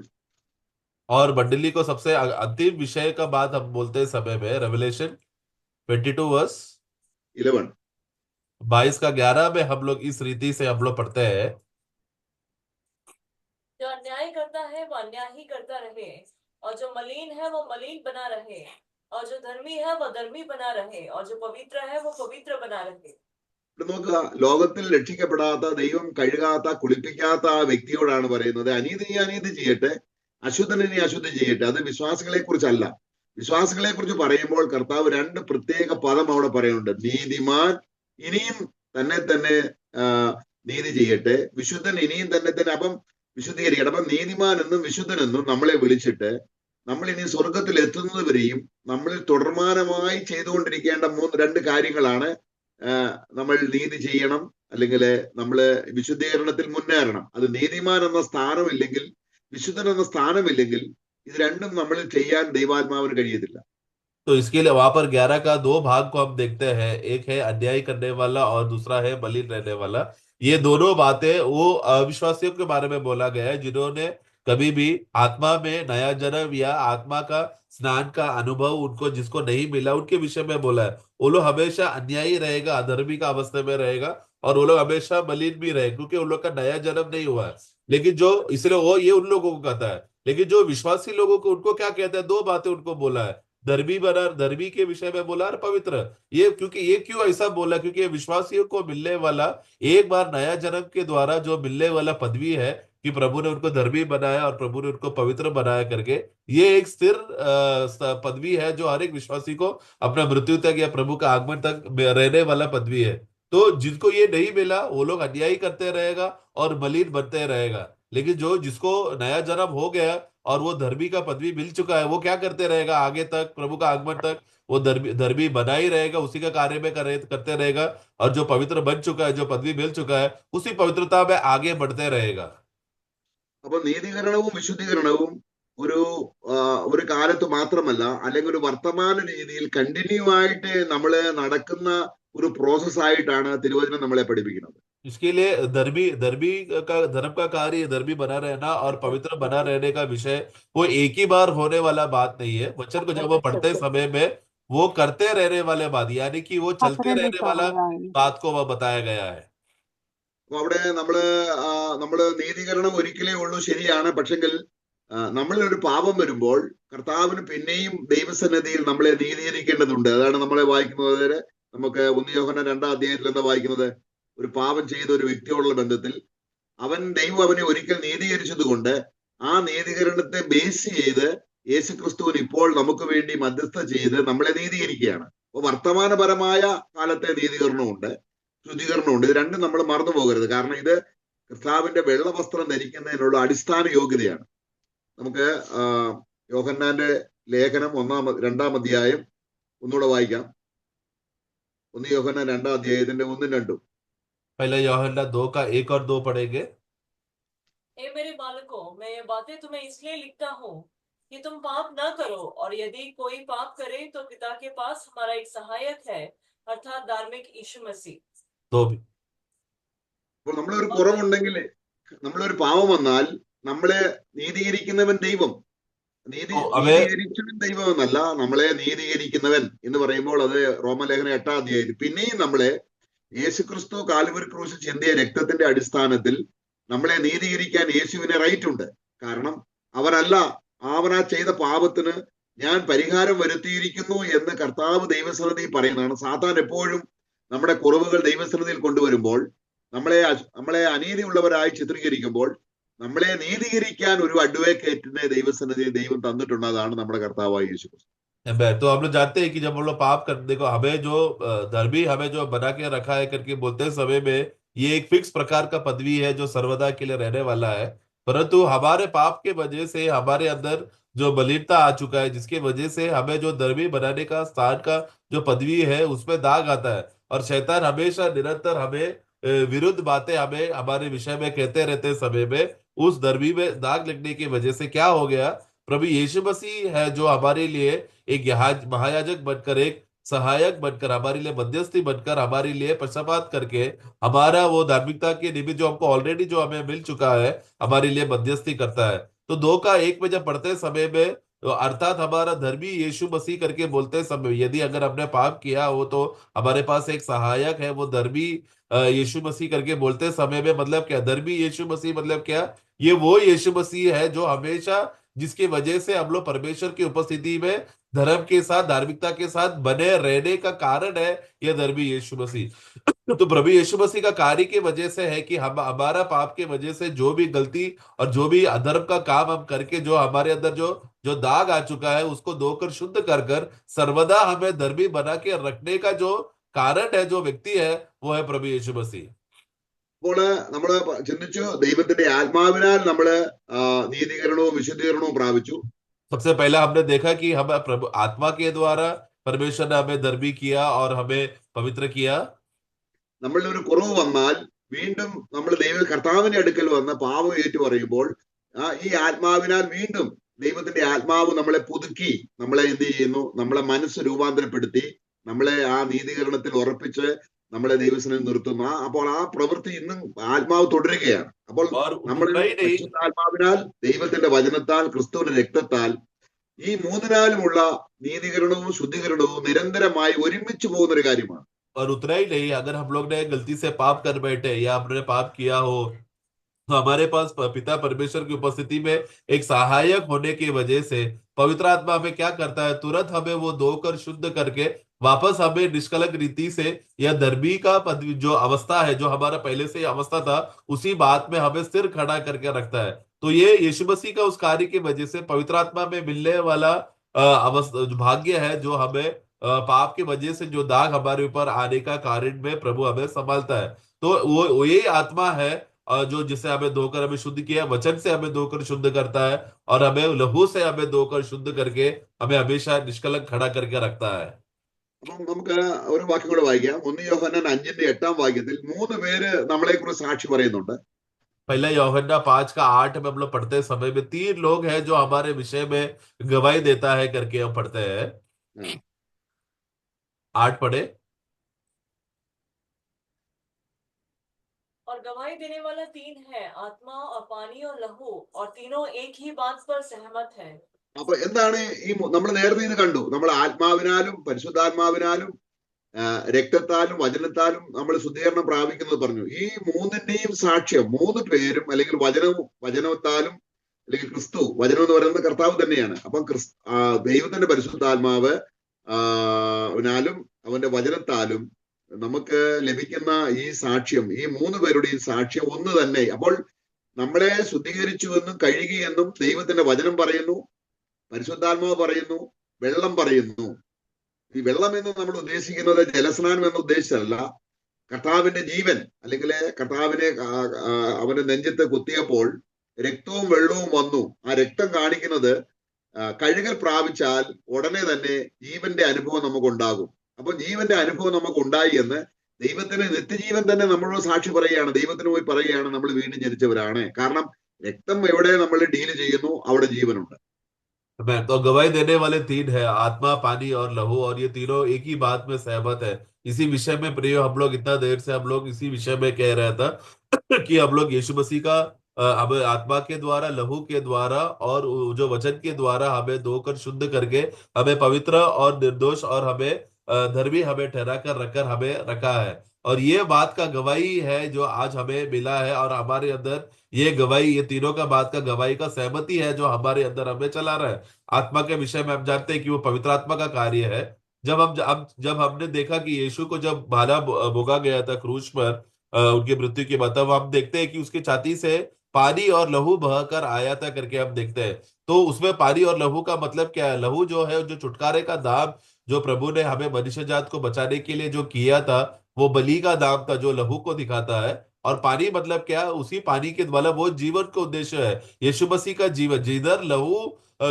और मंडली को सबसे अंतिम विषय का बात हम बोलते समय में रेवलेशन 22 वर्स 22 का 11 में हम लोग इस रीति से हम लोग पढ़ते हैं, जो अन्याय करता है वो अन्याय ही करता रहे, और जो मलिन है वो मलिन बना रहे, और जो धर्मी है वो धर्मी बना रहे, और जो पवित्र है वो पवित्र बना रहे। നോക്കുക, ലോകത്തിൽ രക്ഷിക്കപ്പെടാത്ത, ദൈവം കഴുകാത്ത, കുളിപ്പിക്കാത്ത ആ വ്യക്തിയോടാണ് പറയുന്നത്, അനീതി ചെയ്യട്ടെ, അശുദ്ധനെ അശുദ്ധി ചെയ്യട്ടെ. അത് വിശ്വാസികളെ കുറിച്ചല്ല. വിശ്വാസികളെ കുറിച്ച് പറയുമ്പോൾ കർത്താവ് രണ്ട് പ്രത്യേക പദം അവിടെ പറയുന്നുണ്ട്. നീതിമാൻ ഇനിയും തന്നെ നീതി ചെയ്യട്ടെ, വിശുദ്ധൻ ഇനിയും തന്നെ അപ്പം വിശുദ്ധീകരിക്കട്ടെ. അപ്പം നീതിമാൻ എന്നും വിശുദ്ധനെന്നും നമ്മളെ വിളിച്ചിട്ട് നമ്മൾ ഇനി സ്വർഗത്തിൽ എത്തുന്നത് വരെയും നമ്മളിൽ തുടർമാനമായി ചെയ്തുകൊണ്ടിരിക്കേണ്ട രണ്ട് കാര്യങ്ങളാണ് നമ്മൾ നീതി ചെയ്യണം, അല്ലെങ്കിൽ നമ്മൾ വിശുദ്ധീകരണത്തിൽ മുന്നേറണം. അത് നീതിമാൻ എന്ന സ്ഥാനമില്ലെങ്കിൽ, വിശുദ്ധൻ എന്ന സ്ഥാനമില്ലെങ്കിൽ, ഇത് രണ്ടും നമ്മൾ ചെയ്യാൻ ദൈവാത്മാവിന് കഴിയത്തില്ല. तो इसके लिए वहां पर 11 का दो भाग को हम देखते हैं, एक है अन्याय करने वाला और दूसरा है मलिन रहने वाला। ये दोनों बातें वो अविश्वासियों के बारे में बोला गया है जिन्होंने कभी भी आत्मा में नया जन्म या आत्मा का स्नान का अनुभव उनको जिसको नहीं मिला, उनके विषय में बोला है। वो लोग हमेशा अन्यायी रहेगा, अधर्मी का अवस्था में रहेगा, और वो लोग हमेशा मलिन भी रहे क्योंकि उन लोग का नया जन्म नहीं हुआ है। लेकिन जो इसलिए वो ये उन लोगों को कहता है, लेकिन जो विश्वासी लोगों को उनको क्या कहता है, दो बातें उनको बोला है, धर्मी बना, धर्मी के विषय में बोला और पवित्र। ये क्योंकि ये क्यों ऐसा बोला, क्योंकि ये विश्वासियों को मिलने वाला एक बार नया जन्म के द्वारा जो मिलने वाला पदवी है कि प्रभु ने उनको धर्मी बनाया और प्रभु ने उनको पवित्र बनाया करके, ये एक स्थिर पदवी है जो हर एक विश्वासी को अपना मृत्यु तक या प्रभु का आगमन तक रहने वाला पदवी है। तो जिनको ये नहीं मिला वो लोग अन्यायी करते रहेगा और मलिन बनते रहेगा। लेकिन जो जिसको नया जन्म हो गया और वो धर्मी का पदवी मिल चुका है, वो क्या करते रहेगा आगे तक, प्रभु का आगमन तक वो धर्मी धर्मी बना ही रहेगा, उसी का कार्य में करते रहेगा। और जो पवित्र बन चुका है, जो पदवी मिल चुका है, उसी पवित्रता में आगे बढ़ते रहेगा। അപ്പൊ നീതീകരണവും വിശുദ്ധീകരണവും ഒരു ഒരു കാലത്ത് മാത്രമല്ല, അല്ലെങ്കിൽ ഒരു വർത്തമാന രീതിയിൽ കണ്ടിന്യൂ ആയിട്ട് നമ്മള് നടക്കുന്ന ഒരു പ്രോസസ് ആയിട്ടാണ് തിരുവചനം നമ്മളെ പഠിപ്പിക്കുന്നത്. इसके लिए धर्मी धर्मी का धर्म का कार्य धर्मी बना रहना और पवित्र बना रहने का विषय वो एक ही बार होने वाला बात नहीं है। वचन को जब वो पढ़ते समय में वो करते रहने वाले बात, यानी कि वो चलते रहने वाला बात को वह बताया गया है। അപ്പൊ അവിടെ നമ്മള് നീതീകരണം ഒരിക്കലേ ഉള്ളൂ, ശരിയാണ്. പക്ഷെങ്കിൽ നമ്മളിലൊരു പാപം വരുമ്പോൾ കർത്താവിന് പിന്നെയും ദൈവസന്നിധിയിൽ നമ്മളെ നീതീകരിക്കേണ്ടതുണ്ട്. അതാണ് നമ്മളെ വായിക്കുന്നത്. നമുക്ക് 1 യോഹന്നാൻ 2-ാം അധ്യായത്തിൽ എന്താ വായിക്കുന്നത്? ഒരു പാപം ചെയ്ത ഒരു വ്യക്തിയോടുള്ള ബന്ധത്തിൽ ദൈവം അവനെ ഒരിക്കൽ നീതീകരിച്ചത് കൊണ്ട് ആ നീതീകരണത്തെ ബേസ് ചെയ്ത് യേശുക്രിസ്തുവിന് ഇപ്പോൾ നമുക്ക് വേണ്ടി മധ്യസ്ഥ ചെയ്ത് നമ്മളെ നീതീകരിക്കുകയാണ്. അപ്പൊ വർത്തമാനപരമായ കാലത്തെ നീതീകരണമുണ്ട്, ശുദ്ധീകരണമുണ്ട്. ഇത് രണ്ടും നമ്മൾ മറന്നു പോകരുത്. കാരണം ഇത് കർത്താവിന്റെ വെള്ളവസ്ത്രം ധരിക്കുന്നതിനുള്ള അടിസ്ഥാന യോഗ്യതയാണ്. നമുക്ക് യോഹന്നാന്റെ ലേഖനം 2-ാം അധ്യായം ഒന്നുകൂടെ വായിക്കാം. 1 യോഹന്നാൻ 2-ാം അധ്യായത്തിന്റെ 1-2. पहले यूहन्ना 2 का 1 और 2 पढ़ेंगे। ए मेरे बालकों, मैं ये बातें तुम्हें इसलिए लिखता हूँ कि तुम पाप न करो, और यदि कोई पाप करे तो पिता के पास हमारा एक सहायक है, अर्थात धार्मिक यीशु मसीह। 2 भी। അപ്പോൾ നമ്മളൊരു കുറവുണ്ടെങ്കിൽ, നമ്മളൊരു പാപം വന്നാൽ നമ്മളെ നീതീകരിക്കുന്നവൻ ദൈവം. നീതീകരിച്ചവൻ ദൈവം എന്നല്ല, നമ്മളെ നീതീകരിക്കുന്നവൻ എന്ന് പറയുമ്പോൾ അത് റോമലേഖനം 8-ാം അധ്യായത്തിൽ പിന്നെയും നമ്മളെ യേശുക്രിസ്തു കാൽവരി ക്രൂശിൽ ചിന്തിയ രക്തത്തിന്റെ അടിസ്ഥാനത്തിൽ നമ്മളെ നീതീകരിക്കാൻ യേശുവിന് റൈറ്റ് ഉണ്ട്. കാരണം അവനാ ചെയ്ത പാപത്തിന് ഞാൻ പരിഹാരം വരുത്തിയിരിക്കുന്നു എന്ന് കർത്താവ് ദൈവസന്നിധിയിൽ പറയുന്നതാണ്. സാത്താൻ എപ്പോഴും നമ്മുടെ കുറവുകൾ ദൈവസന്നിധിയിൽ കൊണ്ടുവരുമ്പോൾ, നമ്മളെ അനീതിയുള്ളവരായി ചിത്രീകരിക്കുമ്പോൾ, നമ്മളെ നീതീകരിക്കാൻ ഒരു അഡ്വക്കേറ്റിനെ ദൈവസന്നിധിയിൽ ദൈവം തന്നിട്ടുണ്ട്. അതാണ് നമ്മുടെ കർത്താവായ യേശുക്രിസ്തു. तो हम लोग जानते हैं कि जब हम लोग पाप करने को हमें जो धर्मी हमें जो बना के रखा है करके बोलते समय में, ये एक फिक्स प्रकार का पदवी है जो सर्वदा के लिए रहने वाला है। परंतु हमारे पाप के वजह से हमारे अंदर जो मलिनता आ चुका है, जिसके वजह से हमें जो धर्मी बनाने का स्थान का जो पदवी है उसमें दाग आता है। और शैतान हमेशा निरंतर हमें विरुद्ध बातें हमें हमारे विषय में कहते रहते समय में, उस धर्मी में दाग लगने की वजह से क्या हो गया, प्रभु यीशु मसीह है जो हमारे लिए एक महायाजक बनकर, एक सहायक बनकर, हमारे लिए मध्यस्थी बनकर, हमारे लिए पक्षपात करके हमारा वो धार्मिकता के निमित्त जो हमको ऑलरेडी जो हमें मिल चुका है, हमारे लिए मध्यस्थी करता है। तो 2 का 1 में जब पढ़ते समय में, तो अर्थात हमारा धर्मी यीशु मसीह करके बोलते समय, यदि अगर हमने पाप किया हो तो हमारे पास एक सहायक है, वो धर्मी यीशु मसीह करके बोलते समय में मतलब क्या, धर्मी यीशु मसीह मतलब क्या, ये वो यीशु मसीह है जो हमेशा, जिसकी वजह से हम लोग परमेश्वर की उपस्थिति में धर्म के साथ, धार्मिकता के साथ बने रहने का कारण है यह धर्मी यीशु मसीह। तो प्रभु यीशु मसीह का कार्य की वजह से है कि हम हमारा पाप के वजह से जो भी गलती और जो भी अधर्म का काम हम करके जो हमारे अंदर जो जो दाग आ चुका है उसको धोकर शुद्ध कर सर्वदा हमें धर्मी बना के रखने का जो कारण है, जो व्यक्ति है, वो है प्रभु यीशु मसीह। അപ്പോൾ നമ്മള് ചിന്തിച്ചു, ദൈവത്തിന്റെ ആത്മാവിനാൽ നമ്മള് നീതീകരണവും വിശുദ്ധീകരണവും പ്രാപിച്ചു. सबसे पहला हमने देखा कि हम प्रभु आत्मा के द्वारा परमेश्वर ने हमें धर्मी किया और हमें पवित्र किया. നമ്മളിൽ ഒരു കുറവ് വന്നാൽ വീണ്ടും നമ്മൾ കർത്താവിന്റെ അടുക്കൽ വന്ന് പാപം ഏറ്റു പറയുമ്പോൾ ഈ ആത്മാവിനാൽ വീണ്ടും ദൈവത്തിന്റെ ആത്മാവ് നമ്മളെ പുതുക്കി നമ്മളെ എന്ത് ചെയ്യുന്നു, നമ്മളെ മനസ്സ് രൂപാന്തരപ്പെടുത്തി നമ്മളെ ആ നീതീകരണത്തിൽ ഉറപ്പിച്ച് നമ്മളെ ദൈവസനിൽ നിർത്തുന്ന. അപ്പോൾ ആ പ്രവൃത്തി ഇന്നും ആത്മാവ് തുടരുകയാണ്. അപ്പോൾ നമ്മൾ ആത്മാവിനാൽ, ദൈവത്തിന്റെ വചനത്താൽ, ക്രിസ്തുവിന്റെ രക്തത്താൽ ഈ മൂന്നിനാലുമുള്ള നീതീകരണവും ശുദ്ധീകരണവും നിരന്തരമായി ഒരുമിച്ച് പോകുന്ന ഒരു കാര്യമാണ്. और उतना ही नहीं, अगर हम लोग ने गलती से पाप कर बैठे या हमने पाप किया हो तो हमारे पास पिता परमेश्वर की उपस्थिति में एक सहायक होने की वजह से पवित्र आत्मा हमें क्या करता है, तुरंत हमें वो धोकर शुद्ध करके वापस हमें निष्कलंक रीति से या धर्मी का जो अवस्था है, जो हमारा पहले से अवस्था था, उसी बात में हमें सिर खड़ा करके रखता है। तो ये यीशु मसीह का उस कार्य की वजह से पवित्र आत्मा में मिलने वाला भाग्य है, जो हमें पाप की वजह से जो दाग हमारे ऊपर आने का कारण में प्रभु हमें संभालता है। तो वो यही आत्मा है जो जिसे हमें धोकर हमें शुद्ध किया, वचन से हमें धोकर शुद्ध करता है और हमें लहू से हमें धोकर शुद्ध करके हमें हमेशा निष्कलंक खड़ा करके रखता है। അപ്പം നമുക്ക് ഒരു വാക്യം കൂടെ വായിക്കാം. 1 യോഹന്നാൻ 5:8 3 പേര് നമ്മളെ കുറിച്ച് സാക്ഷി പറയുന്നുണ്ട്. पहला यूहन्ना 5:8 में हम लोग पढ़ते समय में 3 लोग हैं जो हमारे विषय में गवाही देता है करके हम पढ़ते हैं। 8 पढ़े। और गवाही देने वाला 3 है, आत्मा और पानी और लहू, और तीनों एक ही बात पर सहमत है। അപ്പൊ എന്താണ് ഈ നമ്മൾ നേരത്തെ ഇത് കണ്ടു, നമ്മൾ ആത്മാവിനാലും പരിശുദ്ധാത്മാവിനാലും രക്തത്താലും വചനത്താലും നമ്മൾ ശുദ്ധീകരണം പ്രാപിക്കുന്നത് പറഞ്ഞു. ഈ മൂന്നിന്റെയും സാക്ഷ്യം 3 പേരും, അല്ലെങ്കിൽ വചനത്താലും, അല്ലെങ്കിൽ ക്രിസ്തു, വചനം എന്ന് പറയുന്നത് കർത്താവ് തന്നെയാണ്. അപ്പം ദൈവത്തിന്റെ പരിശുദ്ധാത്മാവ് ാലും അവന്റെ വചനത്താലും നമുക്ക് ലഭിക്കുന്ന ഈ സാക്ഷ്യം, ഈ 3 പേരുടെയും സാക്ഷ്യം ഒന്ന് തന്നെ. അപ്പോൾ നമ്മളെ ശുദ്ധീകരിച്ചുവെന്നും കഴുകിയെന്നും ദൈവത്തിന്റെ വചനം പറയുന്നു, പരിശുദ്ധാത്മാവ് പറയുന്നു, വെള്ളം പറയുന്നു. ഈ വെള്ളം എന്ന് നമ്മൾ ഉദ്ദേശിക്കുന്നത് ജലസ്നാനം എന്ന് ഉദ്ദേശിച്ചല്ല. കർത്താവിന്റെ ജീവൻ, അല്ലെങ്കിൽ കർത്താവിനെ അവന്റെ നെഞ്ചത്ത് കുത്തിയപ്പോൾ രക്തവും വെള്ളവും വന്നു. ആ രക്തം കാണിക്കുന്നത് കഴുകൽ പ്രാപിച്ചാൽ ഉടനെ തന്നെ ജീവന്റെ അനുഭവം നമുക്കുണ്ടാകും. അപ്പൊ ജീവന്റെ അനുഭവം നമുക്ക് ഉണ്ടായി എന്ന് ദൈവത്തിന് നിത്യജീവൻ തന്നെ നമ്മളോട് സാക്ഷി പറയുകയാണ്. ദൈവത്തിന് പോയി പറയുകയാണ് നമ്മൾ വീണ്ടും ജനിച്ചവരാണ്. കാരണം രക്തം എവിടെ നമ്മൾ ഡീല് ചെയ്യുന്നു അവിടെ ജീവനുണ്ട്. तो गवाही देने वाले 3 है, आत्मा, पानी और लहू, और ये तीनों एक ही बात में सहमत है। इसी विषय में प्रियो हम लोग इतना देर से हम लोग इसी विषय में कह रहा था कि हम लोग यीशु मसीह का हमें आत्मा के द्वारा, लहू के द्वारा और जो वचन के द्वारा हमें धोकर शुद्ध करके हमें पवित्र और निर्दोष और हमें धर्मी हमें ठहरा कर रखकर हमें रखा है। और ये बात का गवाही है जो आज हमें मिला है, और हमारे अंदर ये गवाही, ये तीनों का बात का गवाही का सहमति है जो हमारे अंदर हमें चला रहा है। आत्मा के विषय में हम जानते हैं कि वो पवित्र आत्मा का कार्य है। जब हमने देखा कि यीशु को जब भाला भोगा गया था क्रूस पर उनकी मृत्यु के बाद, तब हम देखते हैं कि उसकी छाती से पानी और लहू बहकर आया था करके हम देखते हैं। तो उसमें पानी और लहू का मतलब क्या है? लहू जो है, जो छुटकारे का दाम जो प्रभु ने हमें मनुष्य जात को बचाने के लिए जो किया था, वो बलि का दाम था जो लहू को दिखाता है। और पानी मतलब क्या? उसी पानी के द्वारा वो जीवन का उद्देश्य है, यीशु मसीह का जीवन। जिधर लहू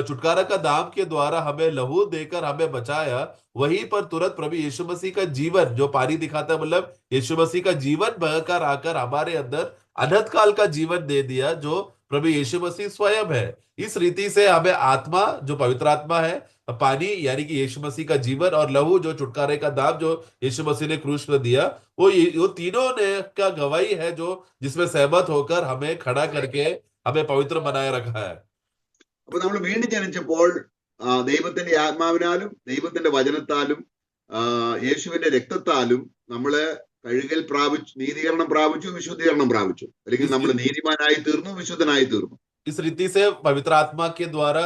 छुटकारा का दाम के द्वारा हमें लहू देकर हमें बचाया, वहीं पर तुरंत प्रभु यीशु मसीह का जीवन जो पानी दिखाता है, मतलब यीशु मसीह का जीवन बहकर आकर हमारे अंदर अनंत काल का जीवन दे दिया, जो प्रभु यीशु मसीह स्वयं है। इस रीति से हमें आत्मा जो पवित्र आत्मा है, पानी यानी कि यीशु मसीह का जीवन, और लहू जो छुटकारे का दाम जो यीशु मसीह ने क्रूस पर दिया, वो तीनों ने का गवाही है जो जिसमें सहमत होकर हमें खड़ा करके हमें पवित्र बनाए रखा है। അപ്പൊ നമ്മൾ വീണ്ടും ജനിച്ചപ്പോൾ ദൈവത്തിന്റെ ആത്മാവിനാലും ദൈവത്തിന്റെ വചനത്താലും യേശുവിന്റെ രക്തത്താലും നമ്മള് കഴുകൽ പ്രാപിച്ചു, നീതീകരണം പ്രാപിച്ചു, വിശുദ്ധീകരണം പ്രാപിച്ചു. അല്ലെങ്കിൽ നമ്മൾ നീതിമാനായി തീർന്നു, വിശുദ്ധനായി തീർന്നു. इस रीति से पवित्र आत्मा के द्वारा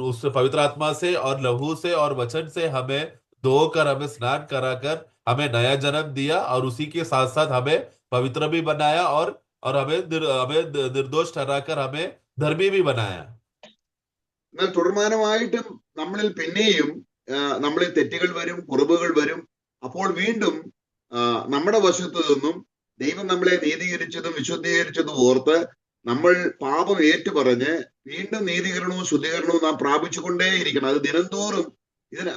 उस पवित्र आत्मा से और लहू से और वचन से हमें धोकर, हमें स्नान कराकर हमें नया जन्म दिया, और उसी के साथ साथ हमें पवित्र भी बनाया, और हमें निर्दोष ठहराकर हमें धर्मी भी बनाया। എന്നാൽ തുടർമാനമായിട്ടും നമ്മളിൽ പിന്നെയും നമ്മളിൽ തെറ്റുകൾ വരും, കുറവുകൾ വരും. അപ്പോൾ വീണ്ടും നമ്മുടെ വശത്തു നിന്നും ദൈവം നമ്മളെ നീതീകരിച്ചതും വിശുദ്ധീകരിച്ചതും ഓർത്ത് നമ്മൾ പാപം ഏറ്റുപറഞ്ഞ് വീണ്ടും നീതീകരണവും ശുദ്ധീകരണവും നാം പ്രാപിച്ചുകൊണ്ടേയിരിക്കണം. അത് ദിനംതോറും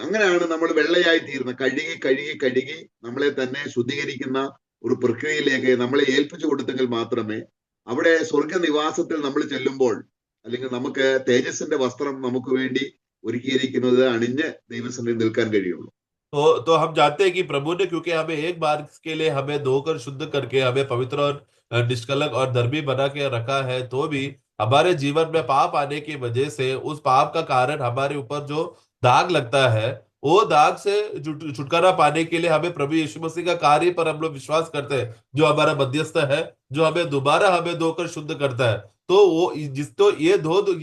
അങ്ങനെയാണ് നമ്മൾ വെള്ളയായി തീരുന്നത്. കഴുകി കഴുകി കഴുകി നമ്മളെ തന്നെ ശുദ്ധീകരിക്കുന്ന ഒരു പ്രക്രിയയിലേക്ക് നമ്മളെ ഏൽപ്പിച്ചു കൊടുത്തെങ്കിൽ മാത്രമേ അവിടെ സ്വർഗനിവാസത്തിൽ നമ്മൾ ചെല്ലുമ്പോൾ അല്ലെങ്കിൽ നമുക്ക് തേജസ്സിന്റെ വസ്ത്രം നമുക്ക് വേണ്ടി ഒരുക്കിയിരിക്കുന്നത് അണിഞ്ഞ് ദൈവസന്നിധിയിൽ നിൽക്കാൻ കഴിയുള്ളൂ. तो हम जानते हैं कि प्रभु ने, क्योंकि हमें एक बार के लिए हमें धोकर शुद्ध करके हमें पवित्र और निष्कलंक और धर्मी बना के रखा है, तो भी हमारे जीवन में पाप आने की वजह से उस पाप का कारण हमारे ऊपर जो दाग लगता है, वो दाग से छुटकारा पाने के लिए हमें प्रभु यीशु मसीह का कार्य पर हम लोग विश्वास करते हैं, जो हमारा मध्यस्थ है, जो हमें दोबारा हमें धोकर शुद्ध करता है। तो वो ये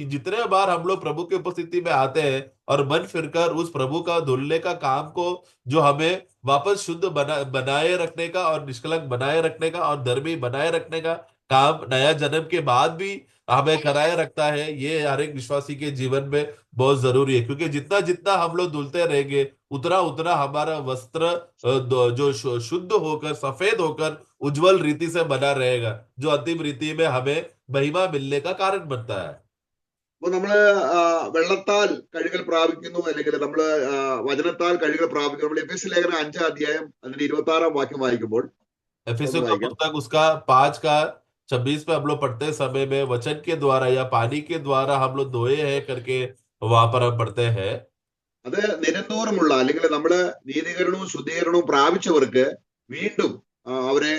जितने बार हम लोग प्रभु की उपस्थिति में आते हैं और मन फिरकर उस प्रभु का धुलने का काम को, जो हमें वापस शुद्ध बनाए रखने का और निष्कलंक बनाए रखने का और धर्मी बनाए रखने का काम नया जन्म के बाद भी हमें कराए रखता है, ये हर एक विश्वासी के जीवन में बहुत जरूरी है। क्योंकि जितना जितना हम लोग धुलते रहेंगे, उतना उतना हमारा वस्त्र जो शुद्ध होकर सफेद होकर उज्जवल रीति से बना रहेगा, जो अंतिम रीति में हमें महिमा मिलने का कारण बनता है। അപ്പൊ നമ്മള് വെള്ളത്താൽ കഴുകൽ പ്രാപിക്കുന്നു, അല്ലെങ്കിൽ നമ്മള് വചനത്താൽ കഴുകൽ പ്രാപിക്കുന്നു. നമ്മൾ എഫെസ്യ ലേഖനം 5-ാം അധ്യായം അതിന്റെ 26-ാം വാക്യം വായിക്കുമ്പോൾ एफिसियों का पुस्तक उसका 5 का 26 में हम लोग पढ़ते समय में वचन के द्वारा या पानी के द्वारा हम लोग धोए हैं करके वहां पर हम पढ़ते हैं। അത് നിരന്തരമുള്ള അല്ലെങ്കിൽ നമ്മള് നീതീകരണവും ശുദ്ധീകരണവും പ്രാപിച്ചവർക്ക് വീണ്ടും അവരെ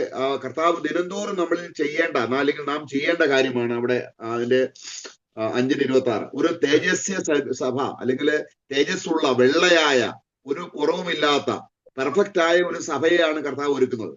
കർത്താവ് ദിനംതോറും നമ്മളിൽ ചെയ്യേണ്ട അല്ലെങ്കിൽ നാം ചെയ്യേണ്ട കാര്യമാണ് അവിടെ അതിന്റെ 5:26. ഒരു തേജസ്യ സഭ അല്ലെങ്കിൽ തേജസ്സുള്ള വെള്ളയായ ഒരു കുറവുമില്ലാത്ത പെർഫെക്റ്റ് ആയ ഒരു സഭയെയാണ് കർത്താവ് ഒരുക്കുന്നത്.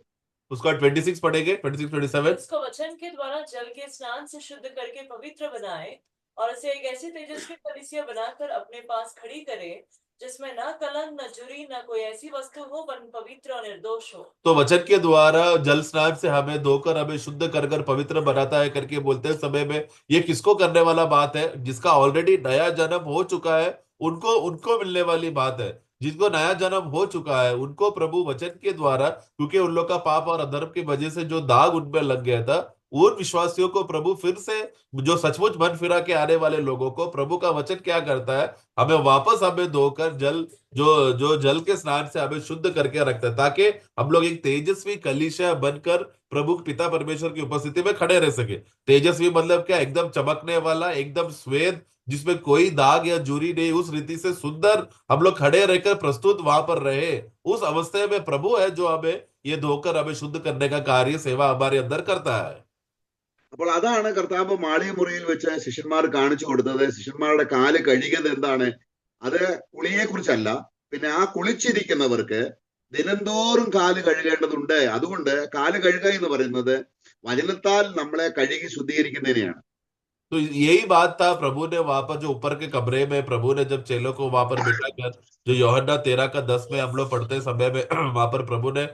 उसका 26 पढ़ेंगे, 26-27। उसको वचन के द्वारा जल के स्नान से शुद्ध करके पवित्र बनाए और उसे एक ऐसी तेजस्वी कलीसिया बनाकर अपने पास खड़ी करे, जिसमें न कलंक, न जुरी, न कोई ऐसी वस्तु हो, वरन पवित्र और निर्दोष हो। तो वचन के द्वारा जल स्नान से हमें धोकर हमें शुद्ध कर कर पवित्र बनाता है करके बोलते समय में ये किसको करने वाला बात है? जिसका ऑलरेडी नया जन्म हो चुका है, उनको उनको मिलने वाली बात है। जिनको नया जन्म हो चुका है उनको प्रभु वचन के द्वारा, क्योंकि उन लोग का पाप और अधर्म की वजह से जो दाग उनमें लग गया था, उन विश्वासियों को प्रभु फिर से, जो सचमुच मन फिरा के आने वाले लोगों को प्रभु का वचन क्या करता है, हमें वापस हमें धोकर जल जो जो जल के स्नान से हमें शुद्ध करके रखता है, ताकि हम लोग एक तेजस्वी कलीसिया बनकर प्रभु पिता परमेश्वर की उपस्थिति में खड़े रह सके। तेजस्वी मतलब क्या? एकदम चमकने वाला, एकदम श्वेत, जिसमें कोई दाग या जूरी नहीं, उस रीति से सुंदर हम लोग खड़े रहकर प्रस्तुत वहां पर रहे। उस अवस्था में प्रभु है जो हमें ये धोकर हमें शुद्ध करने का कार्य, सेवा हमारे अंदर करता है। അപ്പോൾ അതാണ് കർത്താവ് മാളിക മുറിയിൽ വെച്ച് ശിഷ്യന്മാർ കാണിച്ചു കൊടുത്തത്. ശിഷ്യന്മാരുടെ കാല് കഴുകിയത് എന്താണ്? അത് കുളിയെ കുറിച്ചല്ല, പിന്നെ ആ കുളിച്ചിരിക്കുന്നവർക്ക് ദിനംതോറും കാല് കഴുകേണ്ടതുണ്ട്. അതുകൊണ്ട് കാല് കഴുകുക എന്ന് പറയുന്നത് വചനത്താൽ നമ്മളെ കഴുകി ശുദ്ധീകരിക്കുന്നതിനെയാണ്. तो यही बात था प्रभु ने वहां पर, जो ऊपर के कमरे में प्रभु ने जब चेलों को वहां पर बिठाकर, जो यूहन्ना 13-10 में हम लोग पढ़ते समय में वहां पर प्रभु ने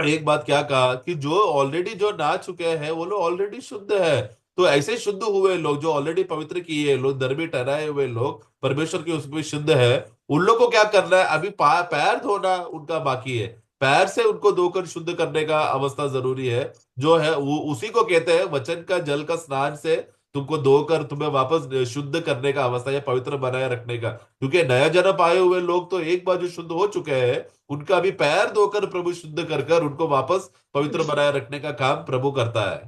एक बात क्या कहा कि जो ऑलरेडी जो नहा चुके हैं वो लोग ऑलरेडी शुद्ध है। तो ऐसे शुद्ध हुए लोग, जो ऑलरेडी पवित्र किए लोग, धर्मी ठहराए हुए लोग, परमेश्वर के उसमें शुद्ध है, उन लोग को क्या करना है? अभी पैर धोना उनका बाकी है। पैर से उनको धोकर शुद्ध करने का अवस्था जरूरी है, जो है वो उसी को कहते हैं वचन का जल का स्नान से तुमको धोकर तुम्हें वापस शुद्ध करने का अवस्था या पवित्र बनाए रखने का। क्योंकि नया जन्म आए हुए लोग तो एक बार जो शुद्ध हो चुके हैं, उनका भी पैर धोकर प्रभु शुद्ध कर कर उनको वापस पवित्र बनाए रखने का काम प्रभु करता है।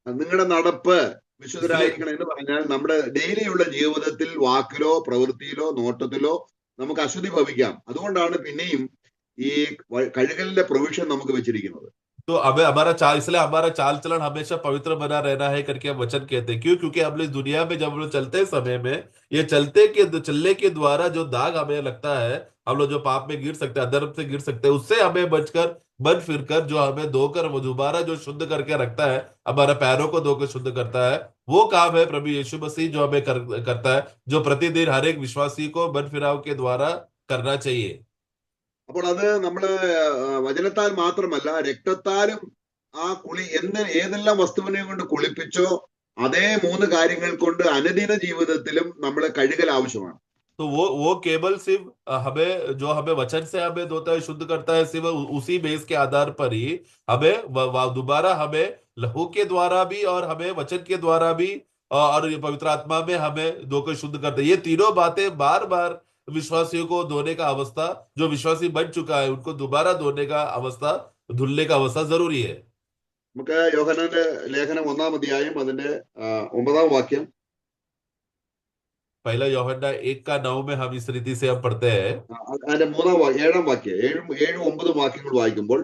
നിങ്ങളുടെ നടപ്പ് വിശുദ്ധരായിരിക്കണം എന്ന് പറഞ്ഞാൽ നമ്മുടെ ഡെയിലിയുള്ള ജീവിതത്തിൽ വാക്കിലോ പ്രവൃത്തിയിലോ നോട്ടത്തിലോ നമുക്ക് അശുദ്ധി ഭവിക്കാം. അതുകൊണ്ടാണ് പിന്നെയും ഈ കഴുകലിന്റെ പ്രൊവിഷൻ നമുക്ക് വെച്ചിരിക്കുന്നത്. तो हमें हमारा चाल, इसलिए हमारा चाल चलन हमेशा पवित्र बना रहना है करके हम वचन कहते हैं। क्यों? क्योंकि हम इस दुनिया में जब हम लोग चलते समय में, ये चलने के द्वारा जो दाग हमें लगता है, हम लोग जो पाप में गिर सकते हैं, अधर्म से गिर सकते हैं, उससे हमें बचकर मन फिरकर जो हमें धोकर वो दोबारा जो शुद्ध करके रखता है, हमारा पैरों को धोकर शुद्ध करता है, वो काम है प्रभु यीशु मसीह जो हमें करता है, जो प्रतिदिन हर एक विश्वासी को मन फिराव के द्वारा करना चाहिए। അപ്പോൾ അത് നമ്മള് വചനത്താൽ മാത്രമല്ല രക്തത്താലും ആ കുളി ഏതെല്ലാം വസ്തുവിനെ കൊണ്ട് കുളിപ്പിച്ചോ അതേ 3 കാര്യങ്ങൾ കൊണ്ട് അനുദിന ജീവിതത്തിലും നമ്മൾ കഴുകൽ ആവശ്യമാണ്. तो वो केवल सिर्फ हमें, जो हमें वचन से हमें धोता है, शुद्ध करता है, सिर्फ उसी बेस के आधार पर ही हमें दोबारा हमें लहू के द्वारा भी और हमें वचन के द्वारा भी और पवित्र आत्मा में हमें धोकर शुद्ध करता है। ये तीनों बातें बार बार विश्वासियों को धोने का अवस्था, जो विश्वासी बन चुका है उनको दोबारा धोने का अवस्था धुलने का अवस्था जरूरी है। നമുക്ക് യോഹന്നാന്റെ ലേഖനം 1-ാം അധ്യായം അതിന്റെ 9-ാം വാക്യം, पहला यूहन्ना 1:9 में हम इस रीति से हम पढ़ते हैं। അതിന്റെ 3-ാം വാക്യം, 7-ാം വാക്യം, 7-9 വാക്യങ്ങൾ വായിക്കുമ്പോൾ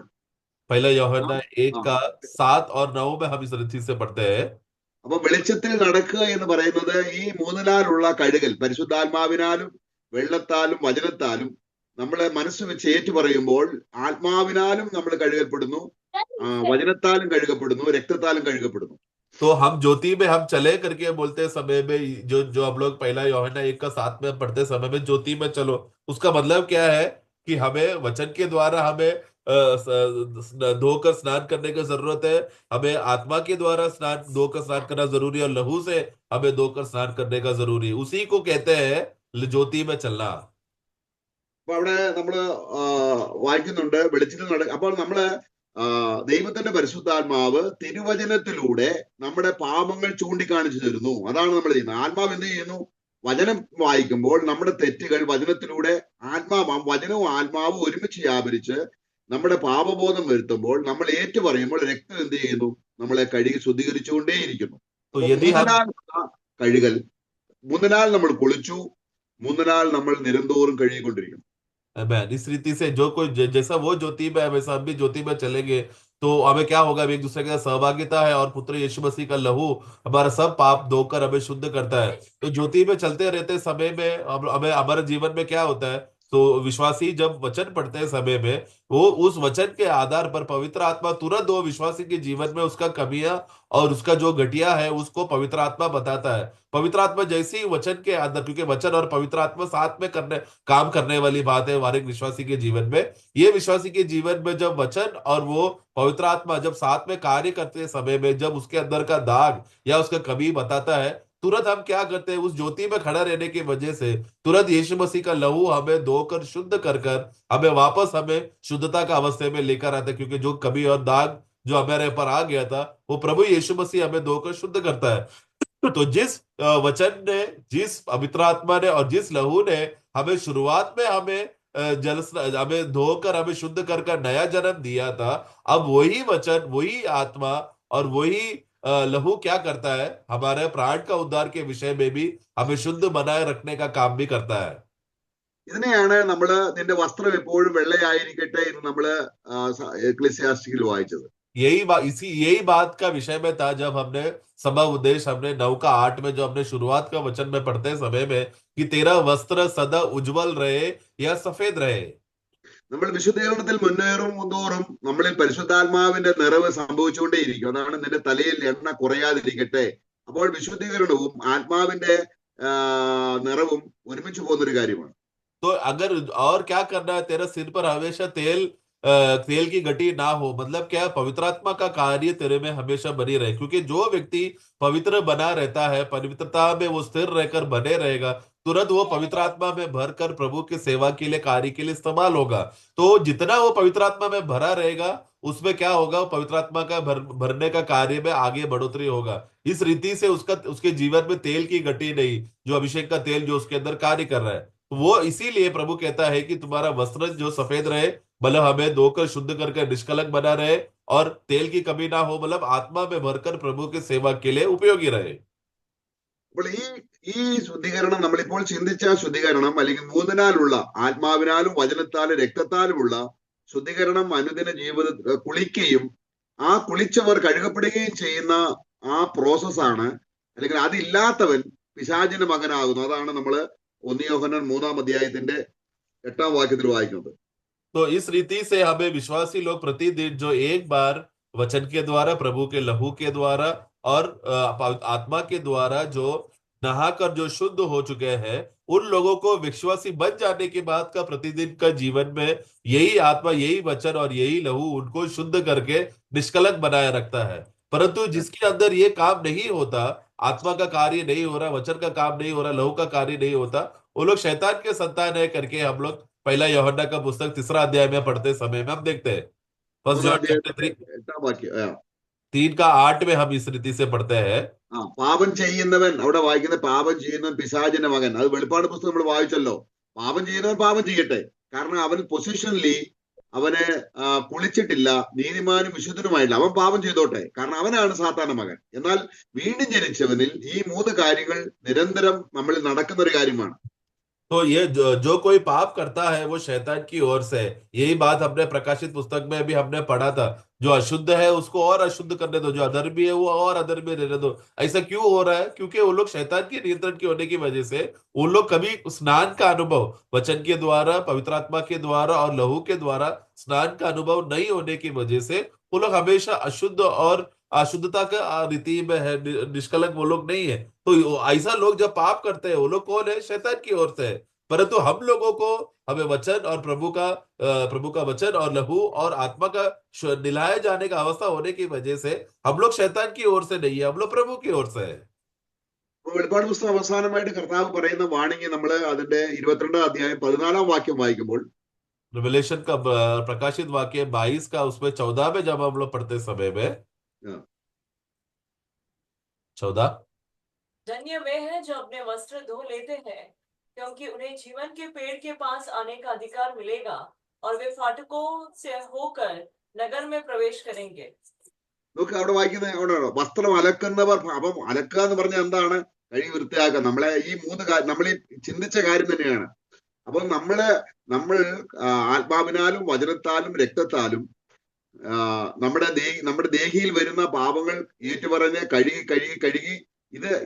पहला यूहन्ना ആ, 1:7 और 9 में हम इस रीति से पढ़ते हैं। അപ്പൊ വെളിച്ചത്തിൽ നടക്കുക എന്ന് പറയുന്നത് ഈ മൂന്നിനാലുള്ള കഴുകൽ, പരിശുദ്ധാത്മാവിനാലും വെള്ളത്താലും വചനത്താലും നമ്മളെ മനസ്സ് വെച്ച് ഏറ്റു പറയുമ്പോൾ ആത്മാവിനാലും നമ്മൾ കഴുകപ്പെടുന്നു, വചനത്താലും കഴുകപ്പെടുന്നു, രക്തത്താലും കഴുകപ്പെടുന്നു. तो हम ज्योति में हम चले करके बोलते समय में जो जो हम लोग पहला यूहन्ना 1:7 में पढ़ते समय में ज्योति में चलो, उसका मतलब क्या है कि हमें वचन के द्वारा हमें धोकर स्नान करने की जरूरत है। हमें आत्मा के द्वारा धोकर स्नान करना जरूरी है और लहू से हमें धोकर स्नान करने का जरूरी है। उसी को कहते हैं ज्योति में चलना। അപ്പൊ അവിടെ നമ്മള് വായിക്കുന്നുണ്ട് വെളിച്ചത്തിൽ നടക്കുക. അപ്പോൾ നമ്മള് ദൈവത്തിന്റെ പരിശുദ്ധാത്മാവ് തിരുവചനത്തിലൂടെ നമ്മുടെ പാപങ്ങൾ ചൂണ്ടിക്കാണിച്ചു തരുന്നു. അതാണ് നമ്മൾ ചെയ്യുന്നത്. ആത്മാവ് എന്ത് ചെയ്യുന്നു? വചനം വായിക്കുമ്പോൾ നമ്മുടെ തെറ്റുകൾ വചനത്തിലൂടെ വചനവും ആത്മാവും ഒരുമിച്ച് വ്യാപരിച്ച് നമ്മുടെ പാപബോധം വരുത്തുമ്പോൾ നമ്മൾ ഏറ്റു പറയുമ്പോൾ രക്തം എന്ത് ചെയ്യുന്നു? നമ്മളെ കഴുകി ശുദ്ധീകരിച്ചുകൊണ്ടേയിരിക്കുന്നു. കഴുകൽ, 3 നാൾ നമ്മൾ കുളിച്ചു, 3 നാൾ നമ്മൾ നിരന്തോറും കഴുകിക്കൊണ്ടിരിക്കുന്നു. इस रीति से जो कोई जैसा वो ज्योति में है वैसा हम भी ज्योति में चलेंगे तो हमें क्या होगा? एक दूसरे के साथ सहभागिता है और पुत्र यीशु मसीह का लहू हमारा सब पाप धोकर हमें शुद्ध करता है। तो ज्योति में चलते रहते समय में हमें हमारे जीवन में क्या होता है? तो विश्वासी जब वचन पढ़ते हैं समय में वो उस वचन के आधार पर पवित्र आत्मा तुरंत वो विश्वासी के जीवन में उसका कमियां और उसका जो घटिया है उसको पवित्र आत्मा बताता है। पवित्र आत्मा जैसे ही वचन के अंदर, क्योंकि वचन और पवित्र आत्मा साथ में काम करने वाली बात है हमारे विश्वासी के जीवन में। ये विश्वासी के जीवन में जब वचन और वो पवित्र आत्मा जब साथ में कार्य करते समय में जब उसके अंदर का दाग या उसका कमी बताता है, तुरंत हम क्या करते हैं? उस ज्योति में खड़ा रहने की वजह से तुरंत यीशु मसीह का लहू हमें धोकर शुद्ध कर हमें वापस हमें शुद्धता का अवस्था में लेकर आता है। क्योंकि जो कमी और दाग जो हमारे पर आ गया था वो प्रभु यीशु मसीह हमें धोकर शुद्ध करता है। तो जिस वचन ने, जिस पवित्र आत्मा ने और जिस लहू ने हमें शुरुआत में हमें धोकर हमें शुद्ध कर नया जन्म दिया था, अब वही वचन, वही आत्मा और वही लहू क्या करता है? हमारे प्राण का उद्धार के विषय में भी हमें शुद्ध बनाए रखने का काम भी करता है। ഇതിനെയാണ് നമ്മള് നിന്റെ വസ്ത്രം എപ്പോഴും വെള്ളയായിരിക്കട്ടെ എന്ന് നമ്മള് എക്ലീസിയാസ്റ്റിക്കിൽ വായിച്ചത്. यही बात का विषय में था जब हमने सभा उद्देश्य हमने 9:8 में जो हमने शुरुआत का वचन में पढ़ते समय में कि तेरा वस्त्र सदा उज्जवल रहे या सफेद रहे। നമ്മൾ വിശുദ്ധീകരണത്തിൽ മുന്നേറും തോറും നമ്മളിൽ പരിശുദ്ധാത്മാവിന്റെ നിറവ് സംഭവിച്ചുകൊണ്ടേയിരിക്കും. അതാണ് നിന്റെ തലയിൽ എണ്ണ കുറയാതിരിക്കട്ടെ. അപ്പോൾ വിശുദ്ധീകരണവും ആത്മാവിന്റെ നിറവും ഒരുമിച്ച് പോകുന്നൊരു കാര്യമാണ്. तो अगर और क्या करना है? तेरा सिर पर हमेशा तेल की घटी ना हो, मतलब क्या? पवित्र आत्मा का कार्य तेरे में हमेशा बनी रहे। क्योंकि जो व्यक्ति पवित्र बना रहता है, पवित्रता में वो स्थिर रहकर बने रहेगा, तुरंत वो पवित्र आत्मा में भरकर प्रभु की सेवा के लिए, कार्य के लिए इस्तेमाल होगा। तो जितना वो पवित्र आत्मा में भरा रहेगा उसमें क्या होगा? पवित्र आत्मा का भरने का कार्य में आगे बढ़ोतरी होगा। इस रीति से उसके जीवन में तेल की घटी नहीं, जो अभिषेक का तेल जो उसके अंदर कार्य कर रहा है, वो इसीलिए प्रभु कहता है कि तुम्हारा वस्त्र जो सफेद रहे, मतलब हमें धोकर शुद्ध करके निष्कलंक बना रहे और तेल की कमी ना हो, मतलब आत्मा में भरकर प्रभु की सेवा के लिए उपयोगी रहे। അപ്പോൾ ഈ ശുദ്ധീകരണം, നമ്മളിപ്പോൾ ചിന്തിച്ച ശുദ്ധീകരണം അല്ലെങ്കിൽ 3 നാളുള്ള ആത്മാവിനാലും വചനത്താലും രക്തത്താലുമുള്ള ശുദ്ധീകരണം അനുദിന ജീവിതത്തിൽ കുളിക്കുകയും ആ കുളിച്ചവർ കഴുകപ്പെടുകയും ചെയ്യുന്ന ആ പ്രോസസ്സാണ്. അല്ലെങ്കിൽ അതില്ലാത്തവൻ പിശാചിന്റെ മകനാകുന്നു. അതാണ് നമ്മള് 1 യോഹന്നാൻ 3-ാം അധ്യായത്തിന്റെ 8-ാം വാക്യത്തിൽ വായിക്കുന്നത്. तो इस रीति से हमें विश्वासी लोग प्रतिदिन जो एक बार वचन के द्वारा, प्रभु के लहू के द्वारा और आत्मा के द्वारा जो नहाकर जो शुद्ध हो चुके हैं, उन लोगों को विश्वासी बन जाने के बाद का प्रतिदिन का जीवन में यही आत्मा, यही वचन और यही लहू उनको शुद्ध करके निष्कलंक बनाए रखता है। परंतु जिसके अंदर ये काम नहीं होता, आत्मा का कार्य नहीं हो रहा, वचन का काम नहीं हो रहा, लहू का कार्य नहीं होता, वो लोग शैतान के संतान है करके हम लोग पहला यूहन्ना का पुस्तक 3 अध्याय में पढ़ते समय में हम देखते हैं। फर्स्ट जॉन चैप्टर 3:8 में हम इस रीति से पढ़ते हैं। പാപം ചെയ്യുന്നവൻ, അവിടെ വായിക്കുന്ന പാപം ചെയ്യുന്നവൻ പിശാചിന്റെ മകൻ. അത് വെളിപ്പാട് പുസ്തകം നമ്മൾ വായിച്ചല്ലോ. പാപം ചെയ്യുന്നവൻ പാപം ചെയ്യട്ടെ, കാരണം അവൻ പൊസിഷനലി അവന് കുളിച്ചിട്ടില്ല, നീതിമാനും വിശുദ്ധനുമായില്ല, അവൻ പാപം ചെയ്തോട്ടെ, കാരണം അവനാണ് സാത്താന്റെ മകൻ. എന്നാൽ വീണ്ടും ജനിച്ചവനിൽ ഈ മൂന്ന് കാര്യങ്ങൾ നിരന്തരം നമ്മളിൽ നടക്കുന്ന ഒരു കാര്യമാണ്. तो ये जो कोई पाप करता है वो शैतान की ओर से है। यही बात हमने प्रकाशित पुस्तक में भी हमने पढ़ा था। जो अशुद्ध है उसको और अशुद्ध करने दो, जो अधर्मी है वो और अधर्मी रहने दो। ऐसा क्यों हो रहा है? क्योंकि वो लोग शैतान के नियंत्रण के होने की वजह से वो लोग कभी स्नान का अनुभव वचन के द्वारा, पवित्र आत्मा के द्वारा और लहू के द्वारा स्नान का अनुभव नहीं होने की वजह से वो लोग हमेशा अशुद्ध और अशुद्धता का रीति में है, निष्कलंक वो लोग नहीं है। तो ऐसा लोग जब पाप करते हैं वो लोग कौन है? शैतान की ओर से है। परंतु हम लोगों को हमें वचन और प्रभु का वचन और लहू और आत्मा का दिलाए जाने का अवस्था होने की वजह से हम लोग शैतान की ओर से नहीं है, हम लोग प्रभु की ओर से है। വെളിപ്പാട് പുസ്തകം അവസാനമായിട്ട് കർത്താവ് പറയുന്ന വാണിംഗ് നമ്മൾ അതിന്റെ 22 അധ്യായം 14 വാക്യം വായിക്കുമ്പോൾ, रिवेलेशन का प्रकाशित वाक्य 22 का उसमें 14 में जब हम लोग पढ़ते समय में 14, धन्य वे हैं जो अपने वस्त्र धो लेते हैं, क्योंकि उन्हें जीवन के पेड़ के पास आने का अधिकार मिलेगा और वे फाटकों से होकर नगर में प्रवेश करेंगे। നോക്ക് അവിടെ വായിക്കുന്നത് എവിടെയാണോ? വസ്ത്രം അലക്കുന്നവർ. അപ്പം അലക്കുക എന്ന് പറഞ്ഞാൽ എന്താണ്? കഴുകി വൃത്തിയാക്കുക. നമ്മളെ ഈ മൂന്ന് കാര്യം നമ്മൾ ഈ ചിന്തിച്ച കാര്യം തന്നെയാണ്. അപ്പം നമ്മൾ ആത്മാവിനാലും വചനത്താലും രക്തത്താലും നമ്മുടെ ദേഹിയിൽ വരുന്ന പാപങ്ങൾ ഏറ്റുപറഞ്ഞ് കഴുകി കഴുകി കഴുകി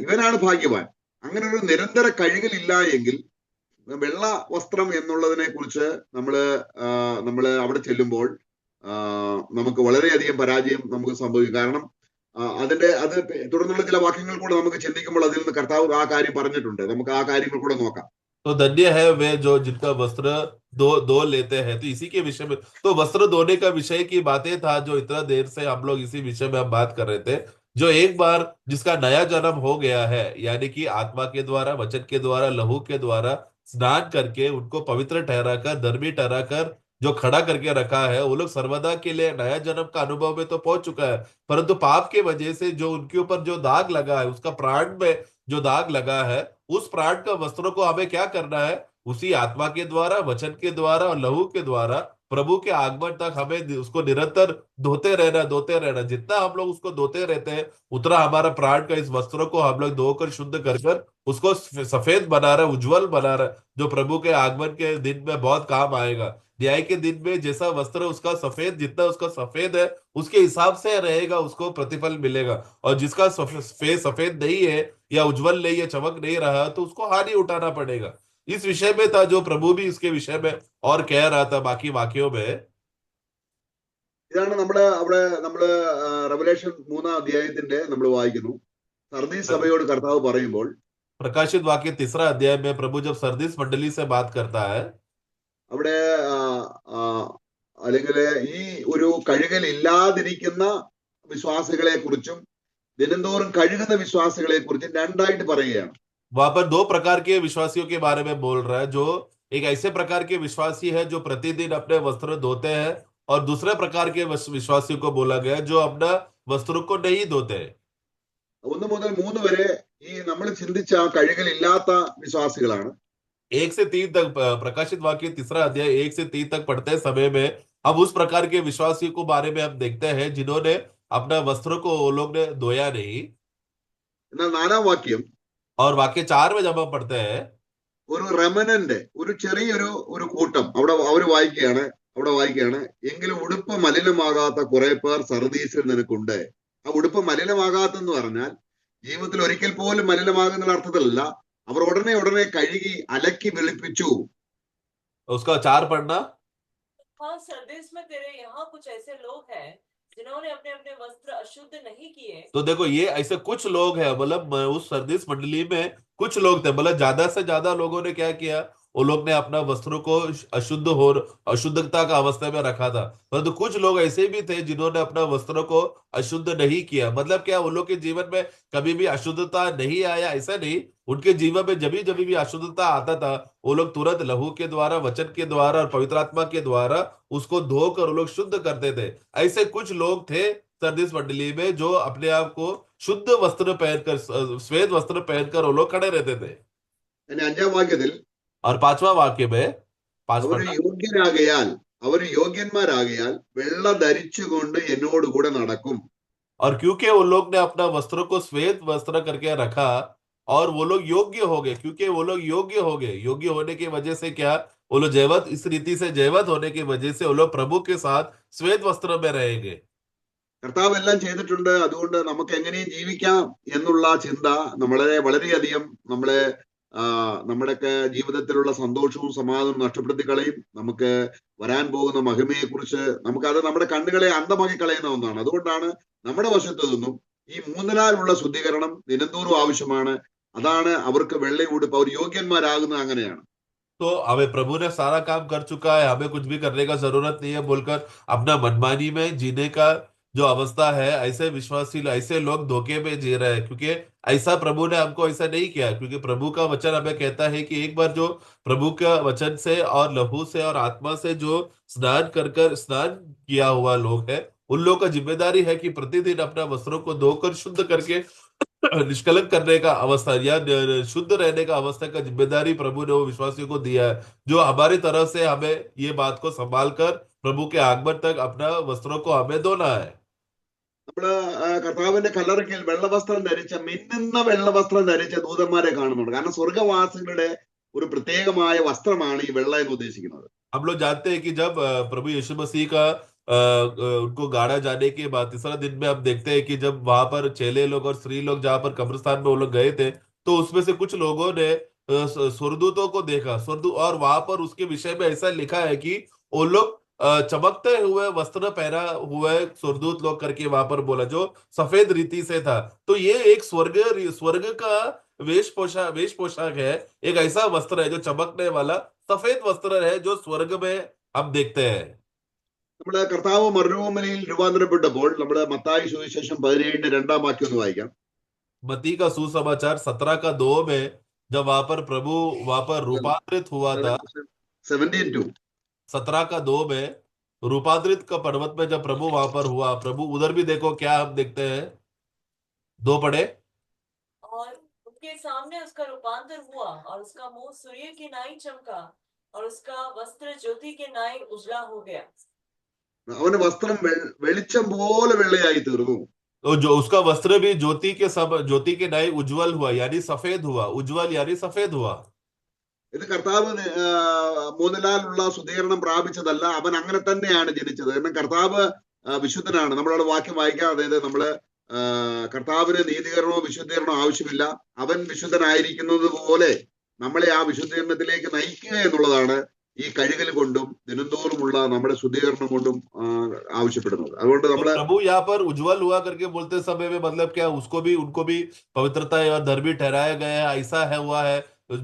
ഇവനാണ് ഭാഗ്യവാൻ. അങ്ങനെ ഒരു നിരന്തര കഴുകലില്ല എങ്കിൽ വെള്ള വസ്ത്രം എന്നുള്ളതിനെ കുറിച്ച് നമ്മള് അവിടെ ചെല്ലുമ്പോൾ നമുക്ക് വളരെയധികം പരാജയം നമുക്ക് സംഭവിക്കും. കാരണം അത് തുടർന്നുള്ള ചില വാക്യങ്ങൾ കൂടെ നമുക്ക് ചിന്തിക്കുമ്പോൾ അതിൽ നിന്ന് കർത്താവ് ആ കാര്യം പറഞ്ഞിട്ടുണ്ട്. നമുക്ക് ആ കാര്യങ്ങൾ കൂടെ നോക്കാം. तो धन्य है वे जो जिनका वस्त्र धो लेते हैं। तो इसी के विषय में, तो वस्त्र धोने का विषय की बातें था जो इतना देर से हम लोग इसी विषय में हम बात कर रहे थे। जो एक बार जिसका नया जन्म हो गया है, यानी कि आत्मा के द्वारा, वचन के द्वारा, लहू के द्वारा स्नान करके उनको पवित्र ठहराकर, धर्मी ठहराकर जो खड़ा करके रखा है, वो लोग सर्वदा के लिए नया जन्म का अनुभव में तो पहुंच चुका है। परंतु पाप के वजह से जो उनके ऊपर जो दाग लगा है, उसका प्राण में जो दाग लगा है, उस प्राण का वस्त्रों को हमें क्या करना है? उसी आत्मा के द्वारा, वचन के द्वारा और लहू के द्वारा प्रभु के आगमन तक हमें उसको निरंतर धोते रहना। जितना हम लोग उसको धोते रहते हैं उतना हमारा प्राण का इस वस्त्रों को हम लोग धोकर शुद्ध कर उसको सफेद बना रहा है, उज्जवल बना रहा है, जो प्रभु के आगमन के दिन में बहुत काम आएगा। न्याय के दिन में जैसा वस्त्र उसका सफेद, जितना उसका सफेद है उसके हिसाब से रहेगा, उसको प्रतिफल मिलेगा। और जिसका सफेद नहीं है या उज्जवल नहीं है, चमक नहीं रहा, तो उसको हानि उठाना पड़ेगा। इस विषय में था जो प्रभु भी इसके विषय में और कह रहा था बाकी वाक्यों में। ഇതാണ് നമ്മള് റെവലേഷൻ 3 അധ്യായത്തിന്റെ നമ്മൾ വായിക്കുന്നു. സർദീസ് സഭയോട് കർത്താവ് പറയുമ്പോൾ, प्रकाशित वाक्य 3 अध्याय में प्रभु जब सरदीस मंडली से बात करता है, അവിടെ അല്ലെങ്കിൽ ഈ ഒരു കഴുകൽ ഇല്ലാതിരിക്കുന്ന വിശ്വാസികളെ കുറിച്ചും ദിനംതോറും കഴുകുന്ന വിശ്വാസികളെ കുറിച്ചും രണ്ടായിട്ട് പറയുകയാണ്. वहां पर 2 प्रकार के विश्वासियों के बारे में बोल रहा है। जो एक ऐसे प्रकार के विश्वासी है जो प्रतिदिन अपने वस्त्र धोते हैं, और दूसरे प्रकार के विश्वासियों को बोला गया जो अपना वस्त्रों को नहीं धोते हैं। 1 മുതൽ 3 വരെ ഈ നമ്മൾ ചിന്തിച്ച കഴുകൽ ഇല്ലാത്ത വിശ്വാസികളാണ്. 1 से 3 तक प्रकाशित वाक्य 3 अध्याय 1 से 3 तक पढ़ते समय में हम उस प्रकार के विश्वासियों को बारे में हम देखते हैं जिन्होंने अपना वस्त्रों को वो लोग ने धोया नहीं। എന്നാൽ 4 വാക്യം, और वाक्य 4 में जब हम पढ़ते हैं, ഒരു റെമനന്റ്, ഒരു ചെറിയൊരു കൂട്ടം അവര് വായിക്കുകയാണ്, എങ്കിലും ഉടുപ്പ് മലിനമാകാത്ത കുറെ പേർ സർദീസിൽ നിനക്കുണ്ട്. ആ ഉടുപ്പ് മലിനമാകാത്തെന്ന് പറഞ്ഞാൽ ജീവിതത്തിൽ ഒരിക്കൽ പോലും മലിനമാകുന്ന അർത്ഥത്തിലല്ല. അവർ ഉടനെ കഴുകി അലക്കി വെളുപ്പിച്ചു. उसका 4 पढ़ना। हाँ, सरदेश में तेरे यहाँ कुछ ऐसे लोग हैं जिन्होंने अपने अपने वस्त्र अशुद्ध नहीं किए। तो देखो ये ऐसे कुछ लोग हैं, मतलब उस सरदीस मंडली में कुछ लोग थे, मतलब ज्यादा से ज्यादा लोगों ने क्या किया, वो लोग ने अपना वस्त्रों को अशुद्धता का अवस्था में रखा था। परंतु कुछ लोग ऐसे भी थे जिन्होंने अपना वस्त्रों को अशुद्ध नहीं किया। मतलब क्या, उन लोग के जीवन में कभी भी अशुद्धता नहीं आया, ऐसा नहीं। उनके जीवन में जब भी अशुद्धता आता था वो लोग तुरंत लहू के द्वारा, वचन के द्वारा और पवित्र आत्मा के द्वारा उसको धोकर वो लोग शुद्ध करते थे। ऐसे कुछ लोग थे सरदीस मंडली में जो अपने आप को शुद्ध वस्त्र पहनकर, श्वेत वस्त्र पहनकर वो लोग खड़े रहते थे। 5 വാക്യത്തിൽ और 5वां वाक्य में 5 അവർ യോഗ്യരാകയാൽ അവർ യോഗ്യന്മാരാകയാൽ വെള്ള ധരിച്ചുകൊണ്ട് എന്നോട് കൂടെ നടക്കും. और क्योंकि वो लोग ने अपना वस्त्रों को श्वेत वस्त्र करके रखा और वो लोग योग्य हो गए, क्योंकि वो लोग योग्य हो गए, योग्य होने की वजह से क्या, वो लोग जयवत, इस रीति से जयवत होने की वजह से वो लोग प्रभु के साथ श्वेत वस्त्र में रहेंगे. കർത്താവ് എല്ലാം ചെയ്തിട്ടുണ്ട്. അതുകൊണ്ട് നമുക്ക് എങ്ങനെയും ജീവിക്കാം എന്നുള്ള ചിന്ത നമ്മളെ വളരെയധികം നമ്മുടെയൊക്കെ ജീവിതത്തിലുള്ള സന്തോഷവും സമാധാനവും നഷ്ടപ്പെടുത്തി കളയും. നമുക്ക് വരാൻ പോകുന്ന മഹിമയെ കുറിച്ച് നമുക്കത് നമ്മുടെ കണ്ണുകളെ അന്ധമാക്കി കളയുന്ന ഒന്നാണ്. അതുകൊണ്ടാണ് നമ്മുടെ വശത്തു നിന്നും ഈ മൂന്നിലാലുള്ള ശുദ്ധീകരണം ദിനംതോറും ആവശ്യമാണ്. അതാണ് അവർക്ക് വെള്ള ഉടുപ്പ്, അവർ യോഗ്യന്മാരാകുന്നത് അങ്ങനെയാണ്. तो हमें प्रभु ने सारा काम कर चुका है, हमें कुछ भी करने का जरूरत नहीं है बोलकर अपना मनमानी में जीने का जो अवस्था है, ऐसे विश्वासी ऐसे लोग धोखे में जी रहे हैं, क्योंकि ऐसा प्रभु ने हमको ऐसा नहीं किया. क्योंकि प्रभु का वचन हमें कहता है कि एक बार जो प्रभु का वचन से और लहू से और आत्मा से जो स्नान किया हुआ लोग है, उन लोगों का जिम्मेदारी है कि प्रतिदिन अपना वस्त्रों को धोकर शुद्ध करके निष्कलंक करने का अवस्था या शुद्ध रहने का अवस्था का जिम्मेदारी प्रभु ने वो विश्वासियों को दिया है, जो हमारी तरफ से हमें ये बात को संभाल कर प्रभु के आगमन तक अपना वस्त्रों को हमें धोना है. നമ്മള് കർത്താവിന്റെ കല്ലറയ്ക്കൽ വെള്ളവസ്ത്രം ധരിച്ച, മിന്നുന്ന വെള്ളവസ്ത്രം ധരിച്ച ദൂതന്മാരെ കാണുന്നുണ്ട്. കാരണം സ്വർഗവാസികളുടെ ഒരു പ്രത്യേകമായ വസ്ത്രമാണ് ഈ വെള്ള എന്ന് ഉദ്ദേശിക്കുന്നത്. हम लोग जानते हैं कि जब प्रभु यीशु मसीह का उनको गाड़ा जाने के बाद तीसरा दिन में हम देखते हैं कि जब वहां पर चेले लोग और स्त्री लोग जहां पर कब्रिस्तान में वो लोग गए थे, तो उसमें से कुछ लोगों ने स्वर्गदूतों को देखा, स्वर्गदूत, और वहां पर उसके विषय में ऐसा लिखा है कि वो लोग चमकते हुए वस्त्र पहना हुए स्वर्गदूत लोग करके वहां पर बोला, जो सफेद रीति से था. तो ये एक स्वर्ग का वेश पोशाक है, एक ऐसा वस्त्र है जो चमकने वाला सफेद वस्त्र है, जो स्वर्ग में हम देखते हैं. നമ്മള് കർത്താവ് മരുഭൂമിയിൽ രൂപാന്തരപ്പെട്ടപ്പോൾ നമ്മുടെ മത്തായി സുവിശേഷം 17 2 വാക്യം ഒന്ന് വായിക്കാം. मती का सुसमाचार 17 का 2 में जब वहां पर प्रभु वहां पर रूपांतरित हुआ था, 17:2 17 का 2 में रूपांतरित का पर्वत में जब प्रभु वहां पर हुआ, प्रभु उधर भी देखो क्या हम देखते हैं, 2 पढ़े. और उनके सामने उसका रूपांतर हुआ और उसका मुंह सूर्य की नाई चमका और उसका वस्त्र ज्योति के नाई उजला हो गया. അവന്റെ വസ്ത്രം വെളിച്ചം പോലെ വെള്ളയായി തീർന്നു. तो जो उसका वस्त्र भी ज्योति के नाई उज्जवल हुआ, यानी सफेद हुआ, उज्जवल यानी सफेद हुआ. ഇത് കർത്താവ് മൂന്നിലാലുള്ള ശുദ്ധീകരണം പ്രാപിച്ചതല്ല, അവൻ അങ്ങനെ തന്നെയാണ് ജനിച്ചത്. കാരണം കർത്താവ് വിശുദ്ധനാണ്. നമ്മളവിടെ വാക്യം വായിക്കാം. അതായത് നമ്മള് കർത്താവിന് നീതീകരണമോ വിശുദ്ധീകരണമോ ആവശ്യമില്ല. അവൻ വിശുദ്ധനായിരിക്കുന്നത് പോലെ നമ്മളെ ആ വിശുദ്ധീകരണത്തിലേക്ക് നയിക്കുക എന്നുള്ളതാണ് ഈ കഴുകൽ കൊണ്ടും ദിനംതോറുമുള്ള നമ്മുടെ ശുദ്ധീകരണം കൊണ്ടും ആവശ്യപ്പെടുന്നത്. അതുകൊണ്ട് നമ്മള് प्रभु यहाँ पर उज्जवल हुआ करके बोलते समय में मतलब क्या, उनको भी पवित्रता और धर्मी ठहराया गया है, ऐसा है हुआ है,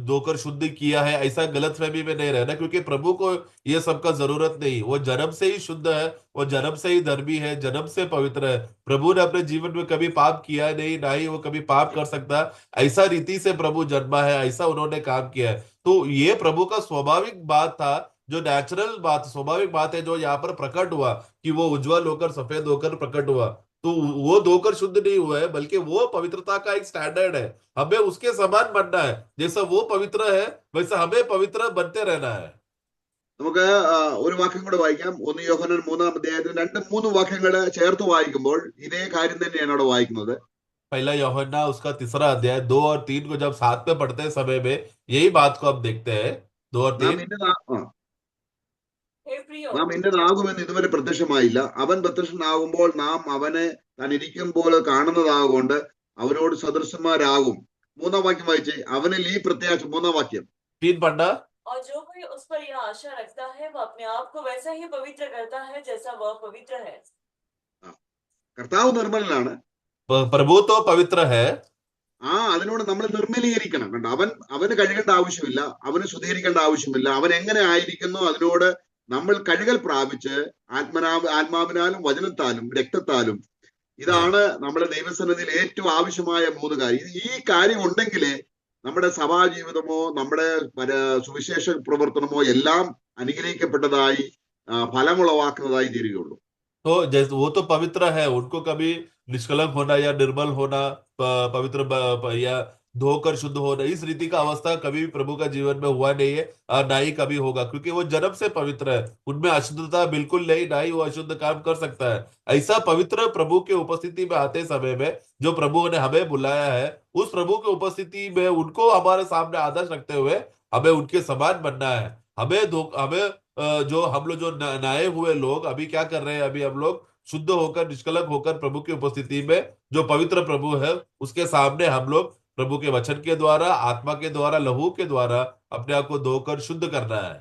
धोकर शुद्ध किया है, ऐसा गलतफहमी में नहीं रहना, क्योंकि प्रभु को ये सब का जरूरत नहीं. वो जन्म से ही शुद्ध है, वो जन्म से ही धर्मी है, जन्म से पवित्र है. प्रभु ने अपने जीवन में कभी पाप किया नहीं, ना ही वो कभी पाप कर सकता. ऐसा रीति से प्रभु जन्मा है, ऐसा उन्होंने काम किया है. तो ये प्रभु का स्वाभाविक बात था, जो नेचुरल बात, स्वाभाविक बात है, जो यहाँ पर प्रकट हुआ कि वो उज्जवल होकर सफेद होकर प्रकट हुआ. तो वो धोकर शुद्ध नहीं हुआ है, बल्कि वो पवित्रता का एक स्टैंडर्ड है. हमें उसके समान बनना है. जैसा वो पवित्र है वैसा हमें पवित्र बनते रहना है. നമുക്ക് ഒരു വാക്യം കൂടെ വായിക്കാം. 1 യോഹന്നാൻ 3-ാം അധ്യായത്തിൽ 2-3 വാക്യങ്ങള് ചേർത്ത് വായിക്കുമ്പോൾ ഇതേ കാര്യം തന്നെയാണ് അവിടെ വായിക്കുന്നത്. पहला यूहन्ना उसका 3रा अध्याय 2 और 3 को जब साथ में पढ़ते समय में यही बात को हम देखते हैं. 2 और 3. हे प्रियो, നാം ഇന്നതാകുമെന്ന് ഇതുവരെ പ്രത്യക്ഷമായില്ല. അവൻ പ്രത്യക്ഷനാകുമ്പോൾ നാം അവനെ താൻ ഇരിക്കും പോലെ കാണുന്നതാകൊണ്ട് അവരോട് സദൃശന്മാരാകും. 3-ാം വാക്യം വായിച്ചേ. അവനിൽ ഈ പ്രത്യാശ. 3-ാം വാക്യം. 3 पढ़ना. और जो कोई उस पर यह आशा रखता है वो अपने आप को वैसा ही पवित्र करता है जैसा वह पवित्र है. കർത്താവ് നിർമ്മലനാണ്. प्रभु तो पवित्र है. അതിനോട് നമ്മൾ നിർമ്മലീകരിക്കണം. കണ്ടോ, അവന് കഴുകേണ്ട ആവശ്യമില്ല, അവന് ശുദ്ധീകരിക്കേണ്ട ആവശ്യമില്ല. അവൻ എങ്ങനെ ആയിരിക്കുന്നു അതിനോട് നമ്മൾ കഴുകൽ പ്രാപിച്ച് ആത്മാവിനാലും വചനത്താലും രക്തത്താലും. ഇതാണ് നമ്മുടെ ദൈവസന്നിധിയിൽ ഏറ്റവും ആവശ്യമായ 3 കാര്യം. ഈ കാര്യം ഉണ്ടെങ്കിലേ നമ്മുടെ സഭാജീവിതമോ നമ്മുടെ സുവിശേഷ പ്രവർത്തനമോ എല്ലാം അനുഗ്രഹിക്കപ്പെട്ടതായി ഫലമുളവാക്കുന്നതായി തീരുകയുള്ളൂ. तो जैसे वो तो पवित्र है, उनको कभी निष्कलंक होना या निर्मल होना, पवित्र या धोकर शुद्ध होना, इस रीति का अवस्था कभी भी प्रभु का जीवन में हुआ नहीं है और ना ही कभी होगा, क्योंकि वो जन्म से पवित्र है, उनमें अशुद्धता बिल्कुल नहीं, ना ही वो अशुद्ध काम कर सकता है। ऐसा पवित्र प्रभु के उपस्थिति में आते समय में जो प्रभु ने हमें बुलाया है, उस प्रभु के उपस्थिति में उनको हमारे सामने आदर्श रखते हुए हमें उनके समान बनना है। हमें जो हम लोग जो नए हुए लोग अभी क्या कर रहे हैं, अभी हम लोग शुद्ध होकर निष्कलंक होकर प्रभु की उपस्थिति में जो पवित्र प्रभु है उसके सामने हम लोग प्रभु के वचन के द्वारा, आत्मा के द्वारा, लहू के द्वारा अपने आप को धोकर शुद्ध करना है।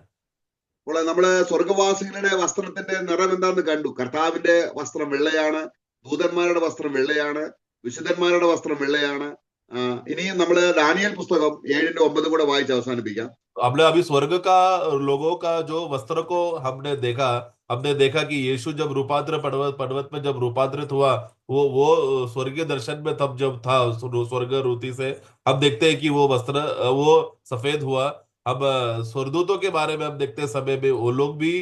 അപ്പോൾ നമ്മള് സ്വർഗവാസികളുടെ വസ്ത്രത്തിന്റെ നിറം എന്താന്ന് കണ്ടു. കർത്താവിന്റെ വസ്ത്രം വെള്ളയാണ്, ദൂതന്മാരുടെ വസ്ത്രം വെള്ളയാണ്, വിശുദ്ധന്മാരുടെ വസ്ത്രം വെള്ളയാണ്. ഇനിയും നമ്മള് ദാനിയേൽ പുസ്തകം 7:9 കൂടെ വായിച്ച് അവസാനിപ്പിക്കാം. हमने अभी स्वर्ग का लोगों का जो वस्त्र को हमने देखा कि यीशु जब रूपांतर पर्वत में जब रूपांतरित हुआ, वो स्वर्गीय दर्शन में तब जब था स्वर्ग रूती से हम देखते हैं कि वो वस्त्र वो सफेद हुआ। अब स्वर्गदूतों के बारे में हम देखते समय में वो लोग भी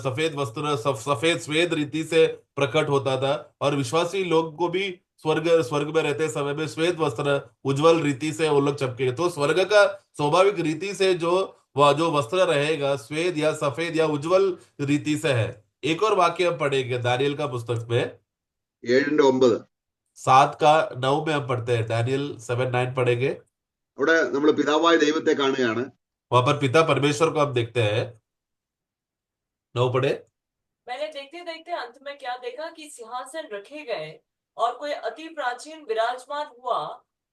सफेद वस्त्र सफेद श्वेत रीति से प्रकट होता था, और विश्वासी लोग को भी स्वर्ग में रहते समय में श्वेत वस्त्र उज्जवल रीति से वो लोग चमके। तो स्वर्ग का स्वाभाविक रीति से जो वह जो वस्त्र रहेगा श्वेत या सफेद या उज्जवल रीति से है। एक और वाक्य हम पढ़ेंगे दानियल का पुस्तक में 7:9 7:9 में हम पढ़ते हैं, दानियल 7:9 पढ़ेंगे। അവിടെ നമ്മൾ പിതാവായ ദൈവത്തെ കാണുകയാണ്. वहां पर पिता परमेश्वर को हम देखते हैं। 9 पढ़े। मैंने देखते देखते अंत में क्या देखा कि सिंहासन रखे गए और कोई अति प्राचीन विराजमान हुआ।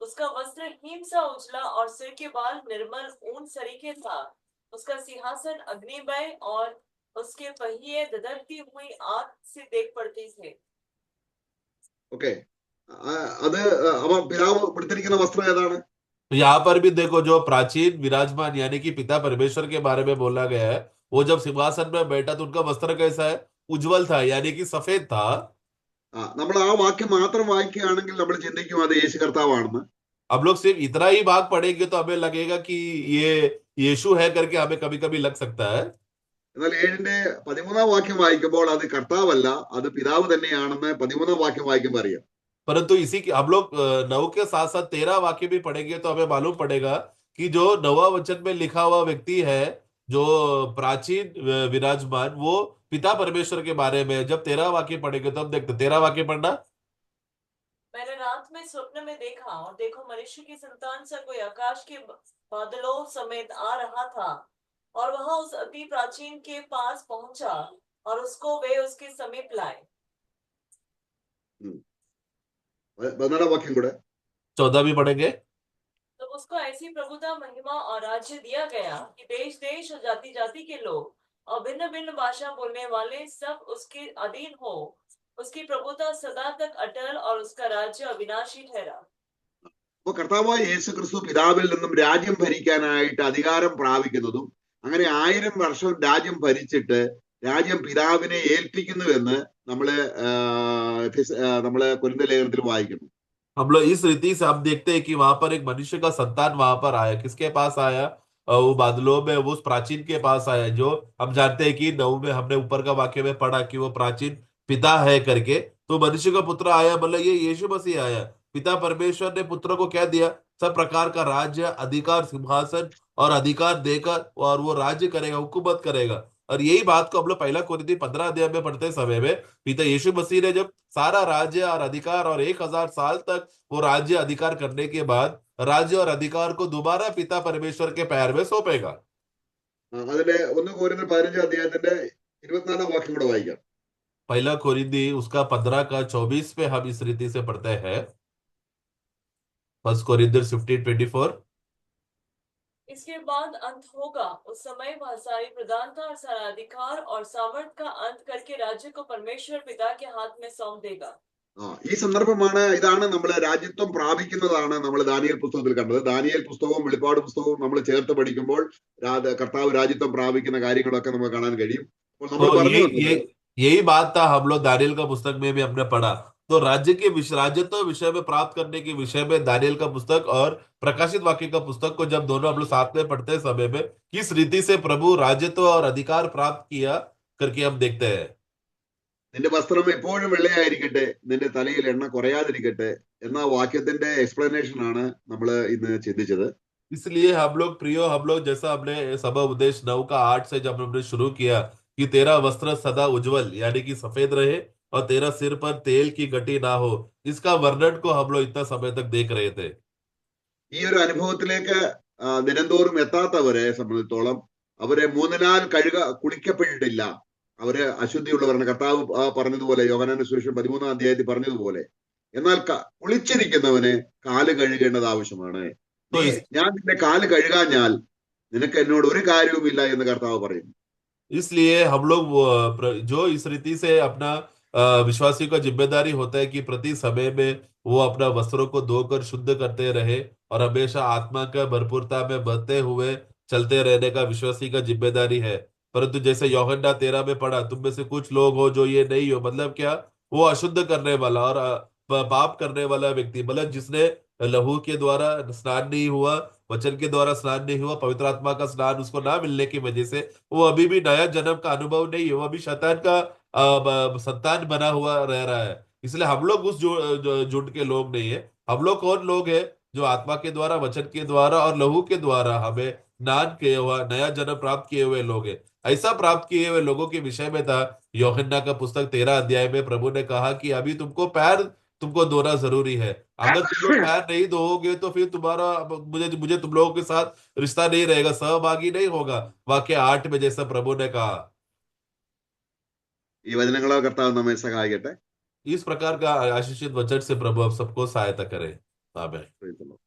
उसका वस्त्र हिम सा उजला और सिर के बाल निर्मल ऊन सरीखे था। उसका सिंहासन अग्निमय और उसके पहिए ददरती हुई आग से देख पड़ते थे। ഓക്കെ, അത് അവ പിതാവ് കൊടുത്തിരിക്കുന്ന വസ്ത്രം ഏതാണ്? तो यहाँ पर भी देखो जो प्राचीन विराजमान यानी कि पिता परमेश्वर के बारे में बोला गया है, वो जब सिंहासन में बैठा तो उनका वस्त्र कैसा है? उज्जवल था, यानी कि सफेद था। നമ്മൾ ആ വാക്യം മാത്രം വായിക്കുകയാണെങ്കിൽ നമ്മൾ ചിന്തിക്കും അത് യേശു കർത്താവാണെന്ന്. अब लोग सिर्फ इतना ही भाग पढ़ेंगे तो हमें लगेगा कि ये यीशु है करके हमें कभी कभी लग सकता है। എന്നാൽ 7:13 വാക്യം വായിക്കുമ്പോൾ അത് കർത്താവല്ല, അത് പിതാവ് തന്നെയാണെന്ന് 13 വാക്യം വായിക്കുമ്പോൾ അറിയാം. परंतु इसी के हम लोग 9 के साथ साथ 13 वाक्य भी पढ़ेंगे तो हमें मालूम पड़ेगा कि जो 9वां वचन में लिखा हुआ व्यक्ति है, जो प्राचीन विराजमान, वो पिता परमेश्वर के बारे में। जब 13 वाक्य पढ़ेंगे तो हम देखते 13 वाक्य पढ़ना। मैंने रात में स्वप्न में देखा और देखो मनुष्य की संतान सा कोई आकाश के बादलों समेत आ रहा था और वह उस अति प्राचीन के पास पहुंचा और उसको वे उसके समीप लाए। 14 വാക്യം കൂടെ 14 भी पढ़ेंगे। तो उसको ऐसी प्रभुता, महिमा और राज्य दिया गया कि देश देश और जाति जाति के लोग और भिन्न भिन्न भाषा बोलने वाले सब उसके अधीन हो। उसकी प्रभुता सदा तक अटल और उसका राज्य अविनाशी ठहरा। അപ്പൊ കർത്താവായ യേശു ക്രിസ്തു പിതാവിൽ നിന്നും രാജ്യം ഭരിക്കാനായിട്ട് അധികാരം പ്രാപിക്കുന്നതും അങ്ങനെ 1000 വർഷം രാജ്യം ഭരിച്ചിട്ട് രാജ്യം പിതാവിനെ ഏൽപ്പിക്കുന്നുവെന്ന് നമ്മള് കൊരിന്ത്യർ ലേഖനത്തിൽ വായിക്കുന്നു. हम लोग इस रीति से हम देखते हैं कि वहां पर एक मनुष्य का संतान वहां पर आया। किसके पास आया? वो बादलों में, वो उस प्राचीन के पास आया, जो हम जानते हैं कि 9 में हमने ऊपर का वाक्य में पढ़ा कि वो प्राचीन पिता है करके। तो मनुष्य का पुत्र आया, मतलब ये यीशु मसीह आया। पिता परमेश्वर ने पुत्र को क्या दिया? सब प्रकार का राज्य, अधिकार, सिंहासन और अधिकार देकर, और वो राज्य करेगा, हुकूमत करेगा। और यही बात को हम लोग 1 कोरिन्थी 15 अध्याय में पढ़ते समय में पिता यीशु मसीह ने जब सारा राज्य और अधिकार और 1000 साल तक वो राज्य अधिकार करने के बाद राज्य और अधिकार को दोबारा पिता परमेश्वर के पैर में सौंपेगा। അതിലെ 1 കൊരിന്ത്യർ 15 അധ്യായത്തിന്റെ 24 വാക്യം കൂടെ വായിക്കാം. 1 कोरिन्थी उसका 15 का 24 पे हम इस रीति से पढ़ते हैं। 1 कोरिन्थियर 15:24। इसके बाद अंत होगा, उस समय वह सारी प्रधानता और सारा अधिकार और सामर्थ का अंत करके राज्य को परमेश्वर पिता के हाथ में सौंप देगा। ഈ സന്ദർഭമാണ്, ഇതാണ് നമ്മൾ രാജ്യത്വം പ്രാപിക്കുന്നതാണ് നമ്മൾ ദാനിയേൽ പുസ്തകത്തിൽ കണ്ടത്. ദാനിയേൽ പുസ്തകവും വെളിപ്പാട് പുസ്തകവും നമ്മൾ ചേർത്ത് പഠിക്കുമ്പോൾ കർത്താവ് രാജ്യത്വം പ്രാപിക്കുന്ന കാര്യങ്ങളൊക്കെ നമുക്ക് കാണാൻ കഴിയും. അപ്പോൾ നമ്മൾ പറഞ്ഞു यही बात था हम लोग दानियल का पुस्तक में भी हमने पढ़ा। तो राज्यत्व विषय में प्राप्त करने के विषय में दानियल का पुस्तक और प्रकाशित वाक्य का पुस्तक को जब दोनों हम लोग साथ में पढ़ते समय में किस रीति से प्रभु राज्यत्व और अधिकार प्राप्त किया करके हम देखते हैं। നിന്റെ വസ്ത്രം എപ്പോഴും വെള്ളയായിരിക്കട്ടെ, നിന്റെ തലയിൽ എണ്ണ കുറയാതിരിക്കട്ടെ, എന്ന വാക്യത്തിന്റെ എക്സ്പ്ലനേഷൻ ആണ് നമ്മൾ ഇന്ന് ചിന്തിച്ചത്. इसलिए हम लोग प्रियो, हम लोग जैसा हमने सबा उपदेश 9 का 8 से जब हमने शुरू किया कि तेरा वस्त्र सदा उज्जवल यानी कि सफेद रहे और तेरा सिर पर तेल की गटी ना हो, इसका वर्णन को हम लोग इतना समय तक देख रहे थे. ഈ ഒരു അനുഭവത്തിലേക്ക് ദിനംതോറും എത്താത്തവരെ സംബന്ധിച്ചോളം അവരെ മൂന്നിനാൽ കുളിക്കപ്പെട്ടിട്ടില്ല. അവര് അശുദ്ധിയുള്ളവരാണ്. കർത്താവ് പറഞ്ഞതുപോലെ യോഹന്നാന്റെ സുവിശേഷം 13-ാം അധ്യായത്തിൽ പറഞ്ഞതുപോലെ. എന്നാൽ കുളിച്ചിരിക്കുന്നവന് കാല് കഴുകേണ്ടത് ആവശ്യമാണ്. तो इस ഞാൻ നിന്റെ കാല് കഴുകാഞ്ഞാൽ നിനക്ക് എന്നോട് ഒരു കാര്യവുമില്ല എന്ന് കർത്താവ് പറയുന്നു. इसलिए हम लोग जो इस रीति से अपना विश्वासी का जिम्मेदारी होता है कि प्रति समय में वो अपना वस्त्रों को धोकर शुद्ध करते रहे और हमेशा आत्मा का भरपूरता में बढ़ते हुए चलते रहने का विश्वासी का जिम्मेदारी है. परंतु जैसे यूहन्ना 13 में पढ़ा, तुम में से कुछ लोग हो जो ये नहीं हो, मतलब क्या, वो अशुद्ध करने वाला और पाप करने वाला व्यक्ति, मतलब जिसने लहू के द्वारा स्नान नहीं हुआ, वचन के द्वारा स्नान नहीं हुआ, पवित्र आत्मा का स्नान उसको ना मिलने की वजह से वो अभी भी नया जन्म का अनुभव नहीं है, वो अभी शैतान का संतान बना हुआ रह रहा है. इसलिए हम लोग उस झुंड के लोग नहीं है. हम लोग कौन लोग हैं? जो आत्मा के द्वारा, वचन के द्वारा और लहू के द्वारा हमें स्नान किए हुआ नया जन्म प्राप्त किए हुए लोग हैं. ऐसा प्राप्त किए हुए लोगों के विषय में था यूहन्ना का पुस्तक 13 अध्याय में प्रभु ने कहा कि अभी तुमको धोना जरूरी है. अगर तुम लोग पैर नहीं धोओगे तो फिर तुम्हारा मुझे मुझे तुम लोगों के साथ रिश्ता नहीं रहेगा, सहभागी नहीं होगा. वाक्य 8 में जैसा प्रभु ने कहा. ഈ വചനങ്ങളാൽ കർത്താവ് നമ്മെ സഹായിക്കട്ടെ. इस प्रकार का आशीषित वचन से प्रभु अब सबको सहायता करे. आमीन. Praise the Lord.